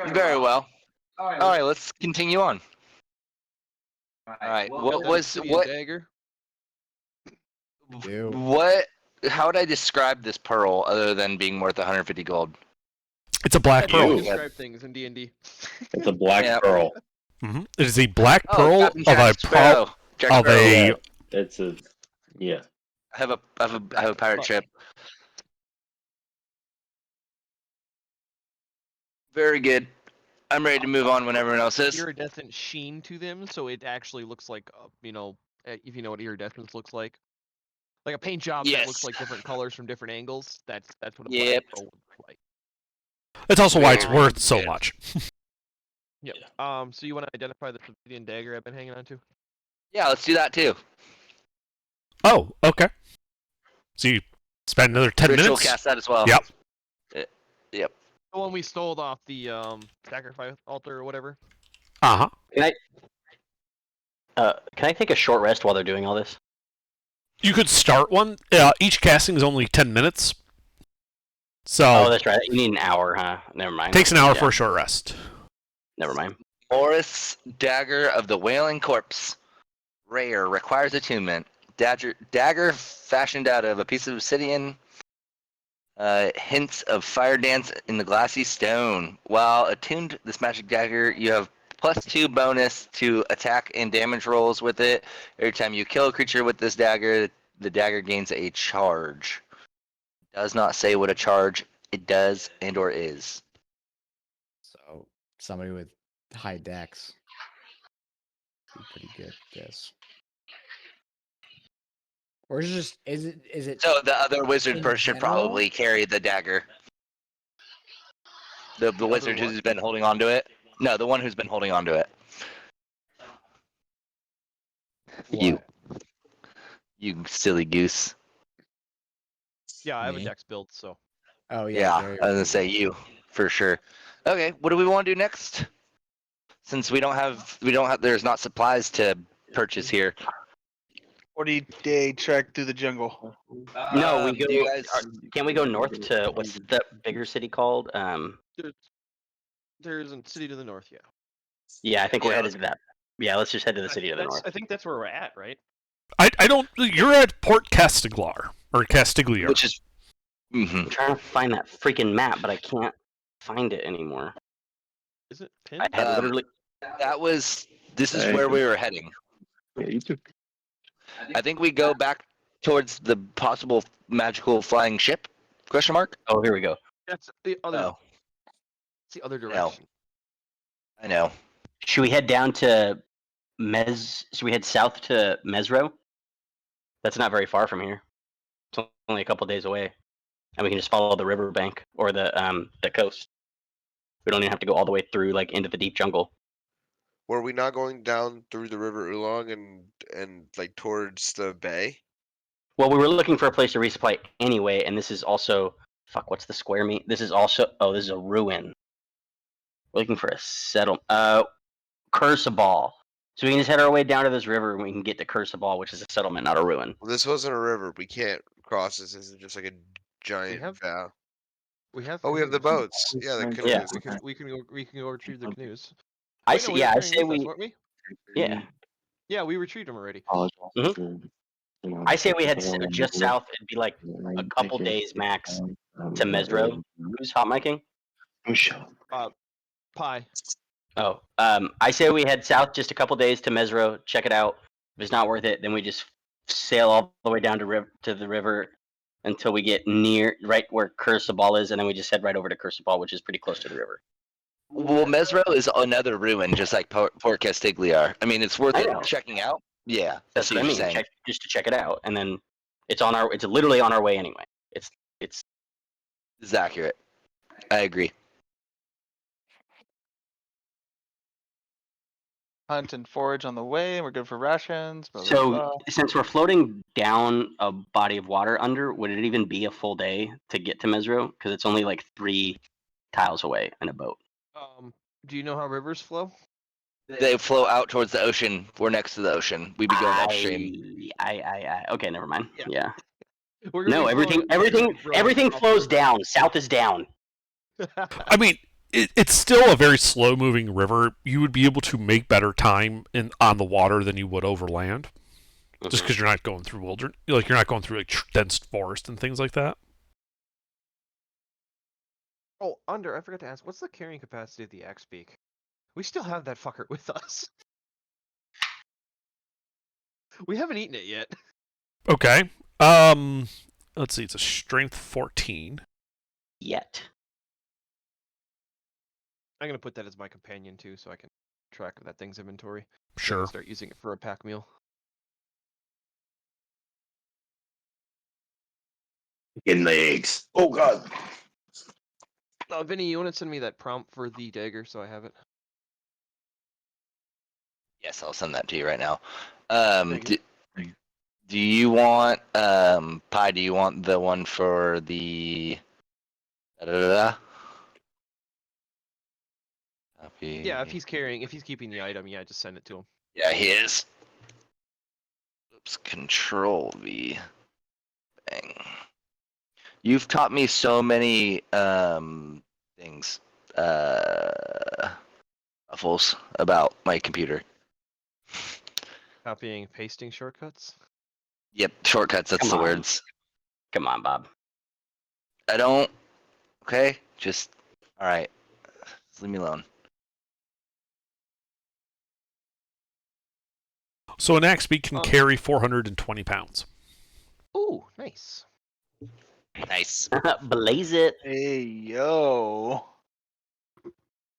Very well. All right, let's continue on. All right. Give me a dagger. How would I describe this pearl other than being worth 150 gold? It's a black That's how pearl. you describe things in D&D. It's a black Yeah. pearl. It is a black pearl Captain of a Jack Sparrow. Jack of Sparrow. a. Yeah, it's a yeah. I have a pirate ship. Very good. I'm ready to move on when everyone else is. Iridescent sheen to them, so it actually looks like, if you know what iridescence looks like a paint job that Yes. looks like different colors from different angles. That's what a Yep. black pearl would look like. That's also why it's Very worth so good. much. Yep. So you want to identify the Palladian dagger I've been hanging on to? Yeah, let's do that too. Oh, okay. So you spend another 10 Ritual minutes. cast that as well. Yep. Yep. The one we stole off the sacrifice altar or whatever. Uh huh. Can I take a short rest while they're doing all this? You could start one. Each casting is only 10 minutes. So Oh, that's right. You need an hour, huh? Never mind. takes an hour Yeah, for a short rest. Never mind. Morris Dagger of the Wailing Corpse. Rare. Requires attunement. Dagger fashioned out of a piece of obsidian. Hints of fire dance in the glassy stone. While attuned this magic dagger, you have +2 bonus to attack and damage rolls with it. Every time you kill a creature with this dagger, the dagger gains a charge. Does not say what a charge it does and or is. So somebody with high dex be pretty good at this. Or is it So the other wizard in should general? probably carry the dagger. The wizard who's been holding on to it. No, the one who's been holding on to it. what? You silly goose. Yeah, I have a Me? dex build, so. Oh Yeah, yeah, I Gary was would gonna be say good. you for sure. Okay, what do we want to do next? Since we don't have, there's not supplies to purchase here. 40-day trek through the jungle. No, we go. Do you guys? Can we go north to what's the bigger city called? There's a city to the north, yeah. Yeah, I think we're Yeah, headed to that. Yeah, let's just head to the city to the I north. think that's where we're at, right? I don't. You're at Port Castigliar or Castigliar. Which is. I'm trying to find that freaking map, but I can't find it anymore. Is it pinned? I had literally. That was. This is where we were heading. Yeah, you took. I think we go back towards the possible magical flying ship? Question mark. Oh, here we go. That's the other. Oh, It's the other No. direction. I know. Should we head down to Should we head south to Mesro? That's not very far from here. It's only a couple days away, and we can just follow the riverbank or the coast. We don't even have to go all the way through like into the deep jungle. Were we not going down through the River Oolong and like towards the bay? Well, we were looking for a place to resupply anyway, and this is also what's the square mean? This is also this is a ruin. We're looking for a settlement. Cursaball. So we can just head our way down to this river and we can get to Cursaball, which is a settlement, not a ruin. Well, this wasn't a river. We can't cross this. This is just like a giant have- vow. We have. Oh, we have the canoes. boats. Yeah, the Yeah. canoes. We can go retrieve the canoes. I Wait, no, say, we yeah, were I carrying say with us, we, weren't we? yeah, Yeah, we retrieved them already. I say we head just south. It'd be like a couple days max to Mesro. Who's hot micing? Pie. Oh, I say we head south just a couple days to Mesro. Check it out. If it's not worth it, then we just sail all the way down to the river until we get near right where Cursaball is, and then we just head right over to Cursaball, which is pretty close to the river. Well, Mesro is another ruin, just like Port Castigliar. I mean, it's worth I it know. checking out. Yeah, That's what I you're mean. saying. Just to check it out, and then it's literally on our way anyway. It's This is accurate. I agree. Hunt and forage on the way. We're good for rations. Blah, blah, so blah. since we're floating down a body of water under, would it even be a full day to get to Mesro? Because it's only like 3 tiles away in a boat. Do you know how rivers flow? They flow out towards the ocean. We're next to the ocean. We'd be going upstream. Okay, never mind. Yeah. Yeah. We're gonna No, be flowing- everything flows down. South is down. I mean, it's still a very slow-moving river. You would be able to make better time on the water than you would over land, just because you're not going through wilderness. Like you're not going through like dense forest and things like that. Oh, I forgot to ask, what's the carrying capacity of the axe beak? We still have that fucker with us. We haven't eaten it yet. Okay. Let's see. It's a strength 14. Yet. I'm gonna put that as my companion too, so I can track of that thing's inventory. Then I can Sure. Start using it for a pack meal. Chicken legs. Oh god. Vinny, you want to send me that prompt for the dagger so I have it? Yes, I'll send that to you right now. Thank you. Do you want Pi? Do you want the one for the? Copy. Yeah, if he's keeping the item, yeah, just send it to him. Yeah, he is. Oops, Control V. Bang. You've taught me so many things, ruffles about my computer. Copying, pasting shortcuts. Yep, shortcuts. That's Come the on. words. Come on, Bob. I don't. Okay, just all right. Just leave me alone. So an axe beak can Oh. carry 420 pounds. Ooh, nice. Nice. Blaze it. Hey yo.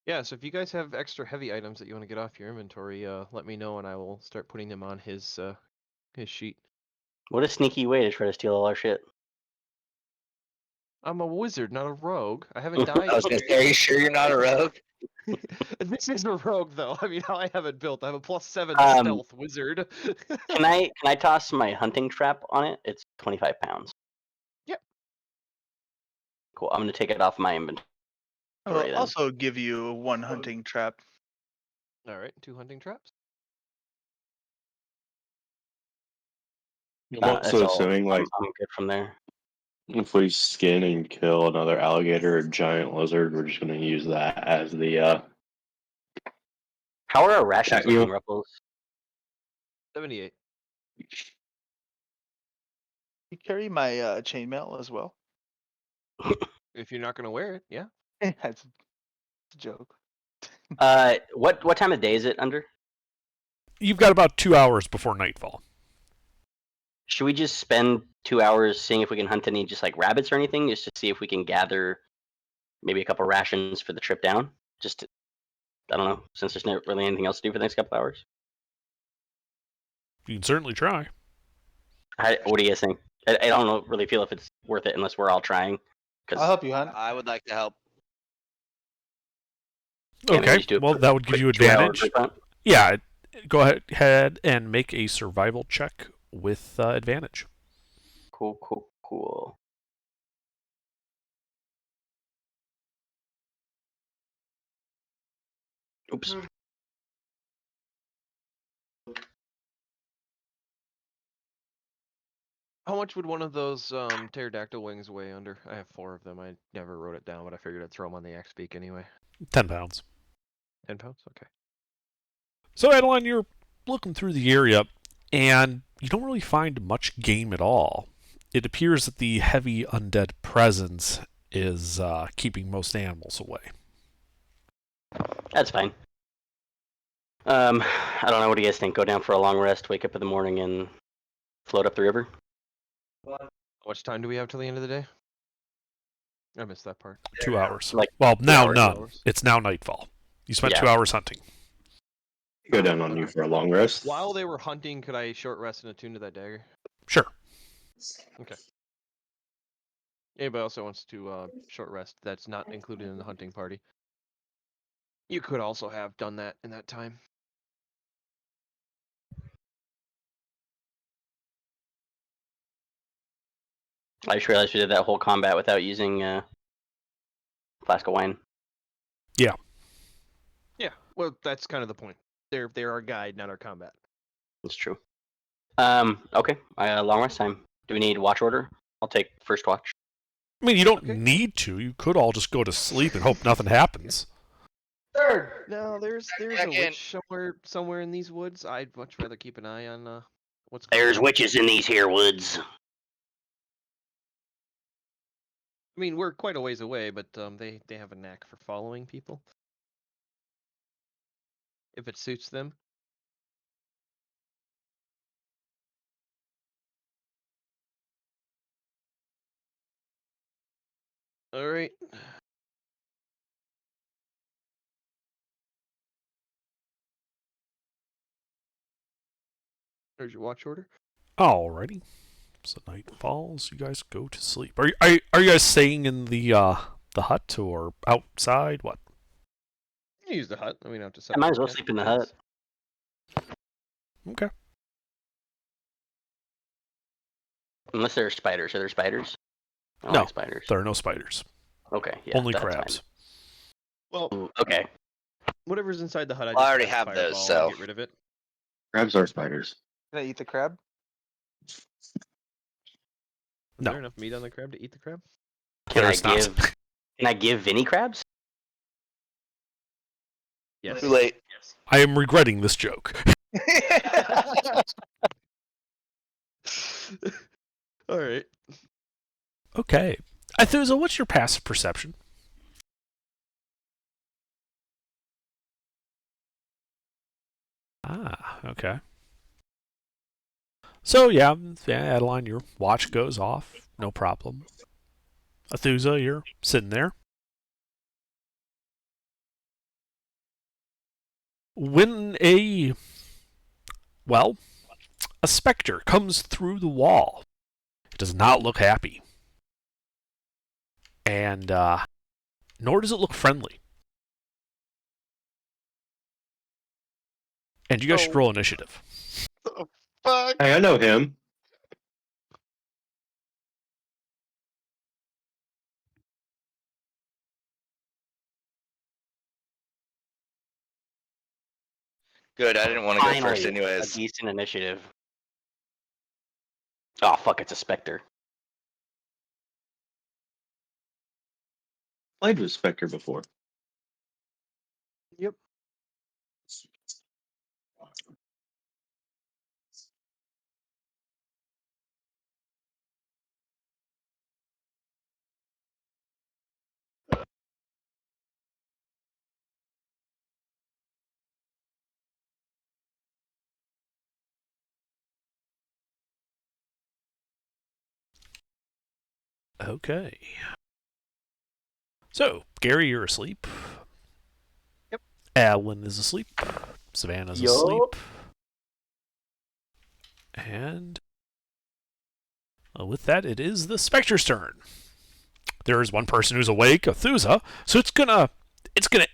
Yeah, so if you guys have extra heavy items that you want to get off your inventory, let me know and I will start putting them on his sheet. What a sneaky way to try to steal all our shit. I'm a wizard, not a rogue. I haven't died. I was gonna yet. say, are you sure you're not a rogue? This is a rogue, though. I mean, how I have it built. I have a +7 stealth wizard. Can I toss my hunting trap on it? It's 25 pounds. Yep. Cool. I'm gonna take it off my inventory. I'll then. also give you one hunting trap. All right, 2 hunting traps. I'm That's also all. assuming, like, I'm good from there. if we skin and kill another alligator or giant lizard, we're just going to use that as the How are our rations Yeah, you- looking, Ruffles? 78. You carry my chainmail as well. If you're not gonna wear it, yeah. That's a joke. What time of day is it under? You've got about 2 hours before nightfall. Should we just spend 2 hours seeing if we can hunt any just like rabbits or anything, just to see if we can gather maybe a couple rations for the trip down? Just to, I don't know, since there's not really anything else to do for the next couple hours. You can certainly try. What do you guys think? I don't really feel if it's worth it unless we're all trying. I'll help you hunt. I would like to help. Yeah, maybe Okay, just do a well, quick- that would give quick you 2 hour advantage. quick hunt. Yeah, go ahead and make a survival check with advantage. Cool. Oops. How much would one of those pterodactyl wings weigh under? I have 4 of them. I never wrote it down, but I figured I'd throw them on the axe beak anyway. 10 pounds. 10 pounds? Okay. So, Adeline, you're looking through the area, and you don't really find much game at all. It appears that the heavy undead presence is keeping most animals away. That's fine. I don't know. What do you guys think? Go down for a long rest, wake up in the morning, and float up the river? How much time do we have till the end of the day? I missed that part. 2 hours. Like, well, now hours. none. It's now nightfall. You spent Yeah. 2 hours hunting. go down on you for a long rest. While they were hunting, could I short rest and attune to that dagger? Sure. Okay. Anybody else that wants to short rest that's not included in the hunting party? You could also have done that in that time. I just realized we did that whole combat without using flask of wine. Yeah, well, that's kind of the point. They're our guide, not our combat. That's true. Okay. Long rest time. Do we need watch order? I'll take first watch. I mean, you don't Okay. need to. You could all just go to sleep and hope nothing happens. No, there's a Second. witch somewhere in these woods. I'd much rather keep an eye on what's going There's on. witches in these here woods. I mean, we're quite a ways away, but they have a knack for following people. If it suits them. All right. There's your watch order. Alrighty. So night falls. You guys go to sleep. Are you guys staying in the hut or outside? What? You use the hut. I mean, not to I might as well sleep in the hut. Okay. Unless there are spiders. Are there spiders? I don't No, like spiders. There are no spiders. Okay, yeah. Only that's crabs. Well, fine. Okay. whatever's inside the hut, I I just already cast have those, Fireball so- and get rid of it. Crabs are spiders. Can I eat the crab? Is No. there enough meat on the crab to eat the crab? Can There's I not. give? Can I give Vinny crabs? Yes. Too late. I am regretting this joke. All right. Okay. Athusa, what's your passive perception? Ah, okay. So, yeah, Adeline, your watch goes off. No problem. Athusa, you're sitting there. When a specter comes through the wall, it does not look happy. And, nor does it look friendly. And you guys should roll initiative. Fuck. Hey, I know him. Good. I didn't want to go Finally, first, anyways. a decent initiative. Oh fuck! It's a specter. Played with Spectre before. Yep. Okay. So, Gary, you're asleep. Yep. Alan is asleep. Savannah's Yup. asleep. And with that, it is the Spectre's turn. There is one person who's awake, Athusa, so it's gonna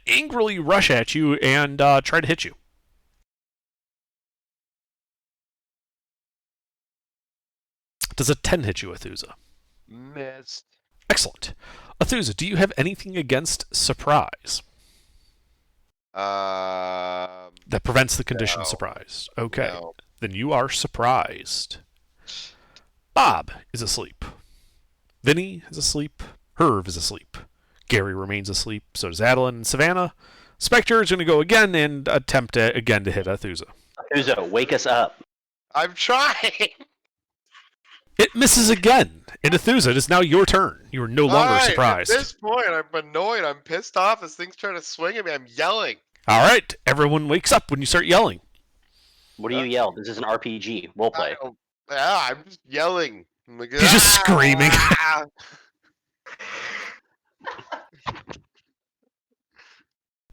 angrily rush at you and try to hit you. Does a 10 hit you, Athusa? Missed. Excellent. Athusa, do you have anything against surprise that prevents the condition No. surprise? Okay. No. Then you are surprised. Bob is asleep. Vinny is asleep. Herv is asleep. Gary remains asleep. So does Adeline and Savannah. Spectre is going to go again and attempt again to hit Athusa. Athusa, wake us up. I'm trying. It misses again. And Athusa, it is now your turn. You are no longer Alright, surprised. At this point, I'm annoyed. I'm pissed off. This thing's trying to swing at me. I'm yelling. All right. Everyone wakes up when you start yelling. What do you yell? This is an RPG. We'll play. I'm just yelling. I'm like, He's just screaming. "Ah!"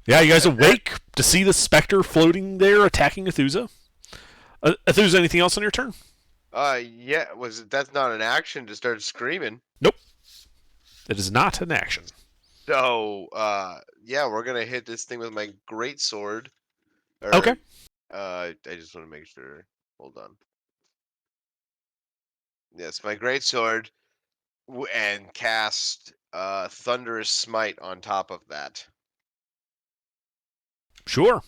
Yeah, you guys awake to see the Spectre floating there attacking Athusa? Athusa, anything else on your turn? Yeah. That's not an action to start screaming. Nope. It is not an action. So, yeah, we're gonna hit this thing with my great sword. Okay. I just want to make sure. Hold on. Yes, my great sword, and cast Thunderous Smite on top of that. Sure.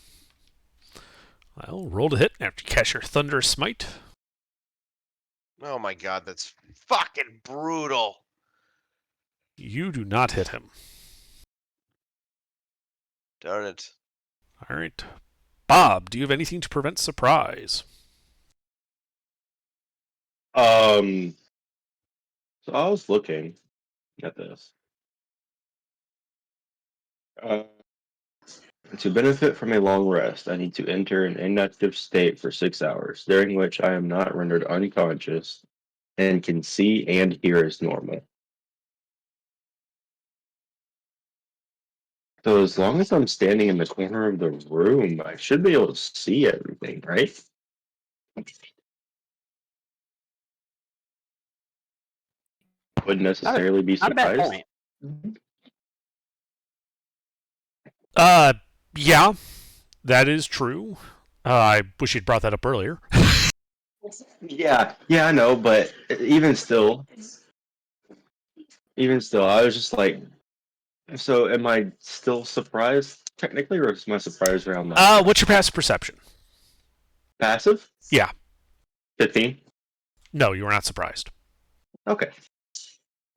Well, roll to hit after you cast your Thunderous Smite. Oh my god, that's fucking brutal. You do not hit him. Darn it. All right. Bob, do you have anything to prevent surprise? So I was looking at this. To benefit from a long rest, I need to enter an inactive state for 6 hours, during which I am not rendered unconscious and can see and hear as normal. So as long as I'm standing in the corner of the room, I should be able to see everything, right? Wouldn't necessarily be Not a bad surprised. point. Yeah, that is true. I wish you'd brought that up earlier. Yeah, I know, but even still, I was just like, so am I still surprised technically, or is my surprise round like What's your passive perception? passive? Yeah. 15. No, you were not surprised. Okay.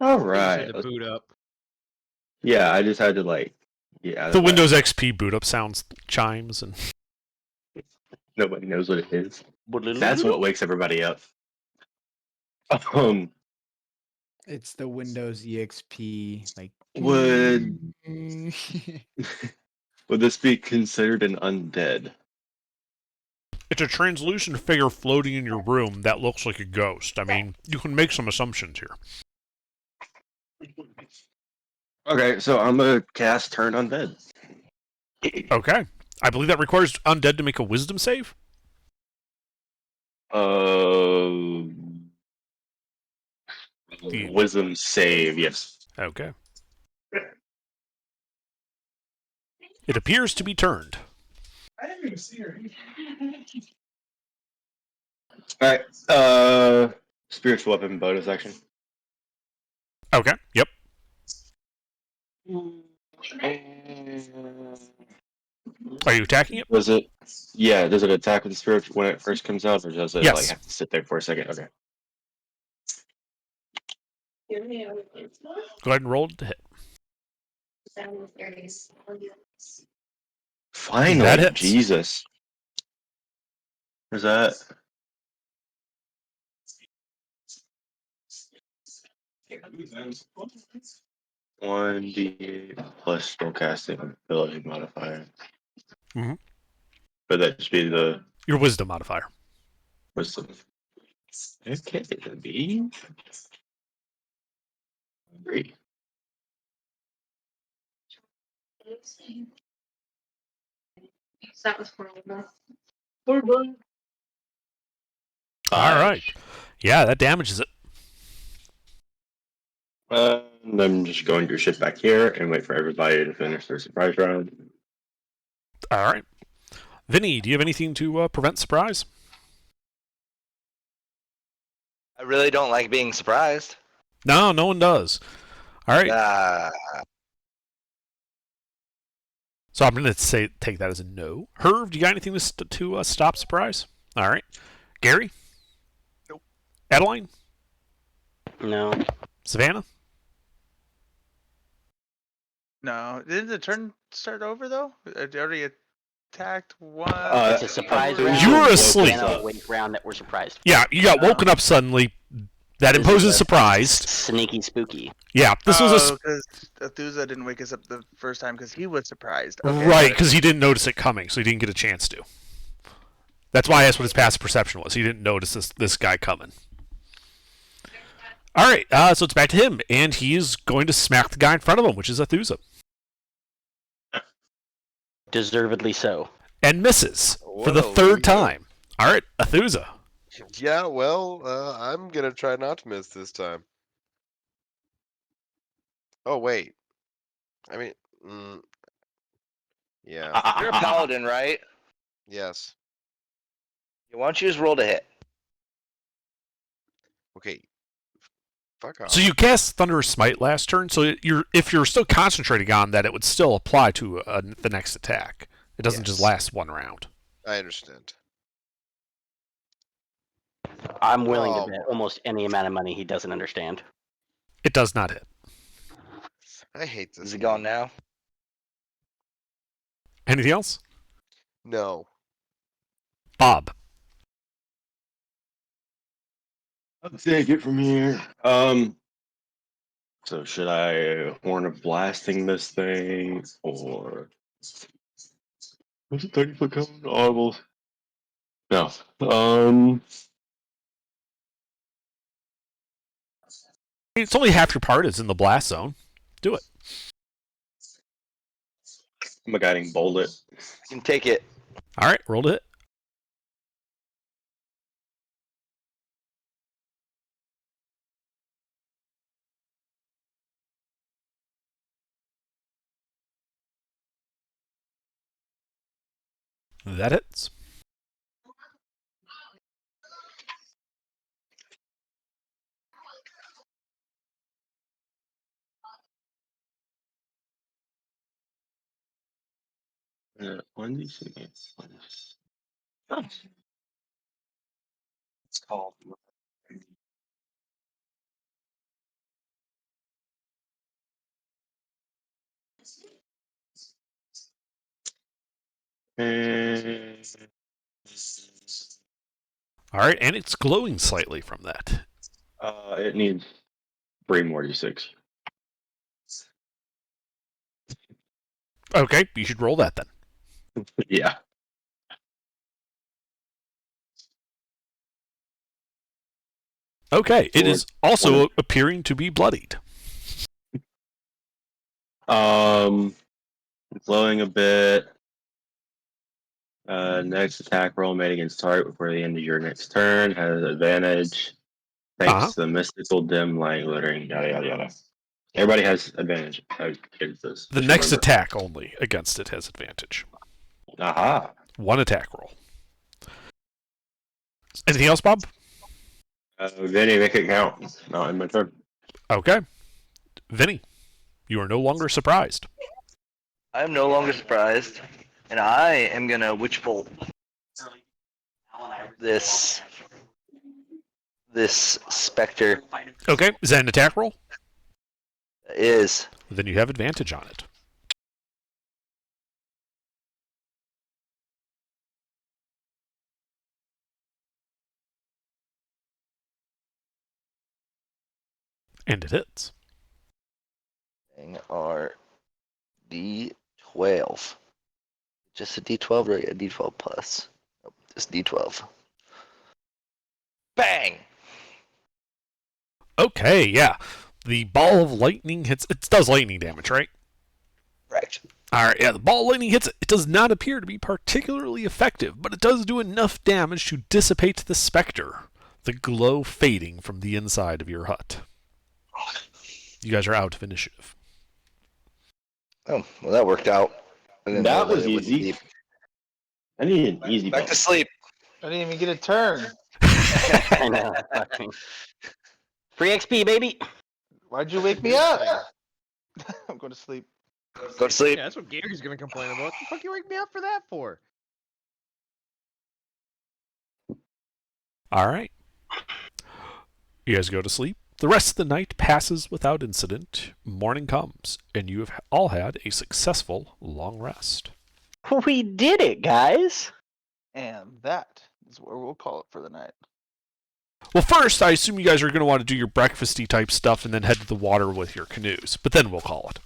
All You just right. had to boot up. Yeah, I just had to like, yeah. The Windows XP boot up sounds chimes and. Nobody knows what it is. That's what wakes everybody up. Um, It's the Windows EXP. Like, would would this be considered an undead? It's a translucent figure floating in your room that looks like a ghost. I mean, you can make some assumptions here. Okay, so I'm gonna cast Turn Undead. Okay. I believe that requires undead to make a wisdom save. Wisdom save, yes. Okay. It appears to be turned. I didn't even see her. Alright, spiritual weapon bonus action. Okay. Yep. Are you attacking it? Does it attack with the spirit when it first comes out, or does it Yes. like have to sit there for a second? Okay. Go ahead and roll to hit. Finally, That hits. Jesus. Is that 1d8 plus spellcasting ability modifier? Mhm. But that just be the Your wisdom modifier. wisdom. Okay, it'll be 3. That was horrible. All right. Yeah, that damages it. And I'm just going to sit back here and wait for everybody to finish their surprise round. All right. Vinny, do you have anything to prevent surprise? I really don't like being surprised. No, no one does. All right. So I'm going to take that as a no. Herb, do you got anything to stop surprise? All right. Gary? Nope. Adeline? No. Savannah? No, didn't the turn start over though? I already attacked one. It's a surprise round. You were and asleep. then a wake round that we're surprised. Yeah, you got woken up suddenly. That This is imposes a surprise. Sneaky spooky. Yeah, this was a because Athusa didn't wake us up the first time because he was surprised. right, because he didn't notice it coming, so he didn't get a chance to. That's why I asked what his passive perception was. He didn't notice this guy coming. All right, so it's back to him, and he is going to smack the guy in front of him, which is Athusa. Deservedly so. And misses for the Whoa, third time. All right, Athusa. Yeah, well, I'm gonna try not to miss this time. Oh wait, I mean, yeah, You're a paladin, right? yes. Why don't you just roll to hit? Okay, fuck off. So you cast Thunderous Smite last turn, so if you're still concentrating on that, it would still apply to the next attack. It doesn't just Yes. last one round. I understand. I'm willing Oh. to bet almost any amount of money he doesn't understand. It does not hit. I hate this. Is it game. gone now? Anything else? No. Bob. Let's take it from here. So should I Horn of Blasting this thing, or what's it 30-foot cone? Audible? No. It's only half your part is in the blast zone. Do it. I'm a guiding bolt it. You can take it. All right, roll to hit. That hits. 1d6. It's called. All right, and it's glowing slightly from that. It needs 3 more d6. Okay, you should roll that then. Yeah. Okay, it Or- is also appearing to be bloodied. Glowing a bit. Next attack roll made against target before the end of your next turn has advantage. Thanks to the mystical dim light glittering, yada yada yada. Everybody has advantage against this. The just next remember. attack only against it has advantage. Aha. 1 attack roll. Anything else, Bob? Vinny, make it count. Not in my turn. Okay. Vinny, you are no longer surprised. I'm no longer surprised, and I am gonna witch bolt this specter. Okay, is that an attack roll? Is Then you have advantage on it. And it hits. are D12. Just a D12 or a D12 plus? Nope, just D12. Bang! Okay, yeah. The ball of lightning hits. It does lightning damage, right? Right. Alright, yeah, the ball of lightning hits it. It does not appear to be particularly effective, but it does do enough damage to dissipate the specter, the glow fading from the inside of your hut. You guys are out of initiative. Oh, well, that worked out. I didn't That know was it would easy. be- I need an easy Back bump. to sleep. I didn't even get a turn. I know. fucking- Free XP, baby. Why'd you wake me up? I'm going to sleep. Go to sleep. Yeah, that's what Gary's gonna complain about. What the fuck you wake me up for that for? Alright. You guys go to sleep. The rest of the night passes without incident. Morning comes, and you have all had a successful long rest. We did it, guys. And that is where we'll call it for the night. Well, first, I assume you guys are going to want to do your breakfasty type stuff and then head to the water with your canoes. But then we'll call it.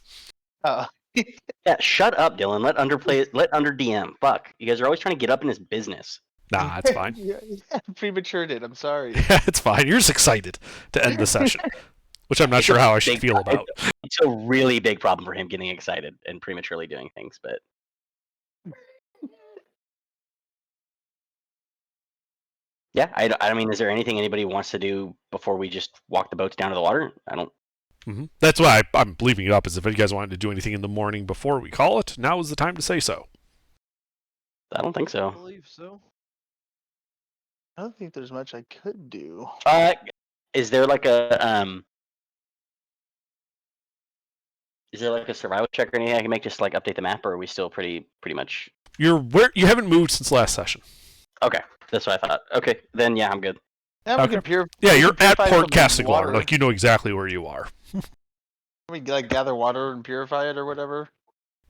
Yeah, shut up, Dylan. Let under DM. Fuck. You guys are always trying to get up in his business. Nah, it's fine. Yeah, prematured it. I'm sorry. It's fine. You're just excited to end the session, which I'm not sure how I should Big feel problem. about. It's a really big problem for him getting excited and prematurely doing things, but yeah, I mean, is there anything anybody wants to do before we just walk the boats down to the water? I don't. That's why I'm leaving it up, as if you guys wanted to do anything in the morning before we call it, now is the time to say so. I don't think I so. believe so. I don't think there's much I could do. Is there like a Is there like a survival check or anything I can make just like update the map, or are we still pretty much? You haven't moved since last session. Okay, that's what I thought. Okay, then yeah, I'm good. Yeah, we Okay. can pure. Yeah, we you're can at purify Port some Castiglar. water. Like, you know exactly where you are. We like gather water and purify it or whatever.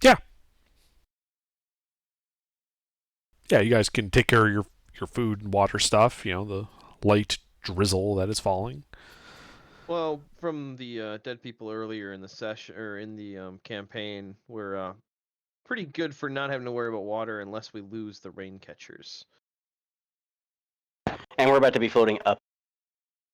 Yeah, you guys can take care of your food and water stuff, the light drizzle that is falling. Well, from the dead people earlier in the session or in the campaign, we're pretty good for not having to worry about water unless we lose the rain catchers. And we're about to be floating up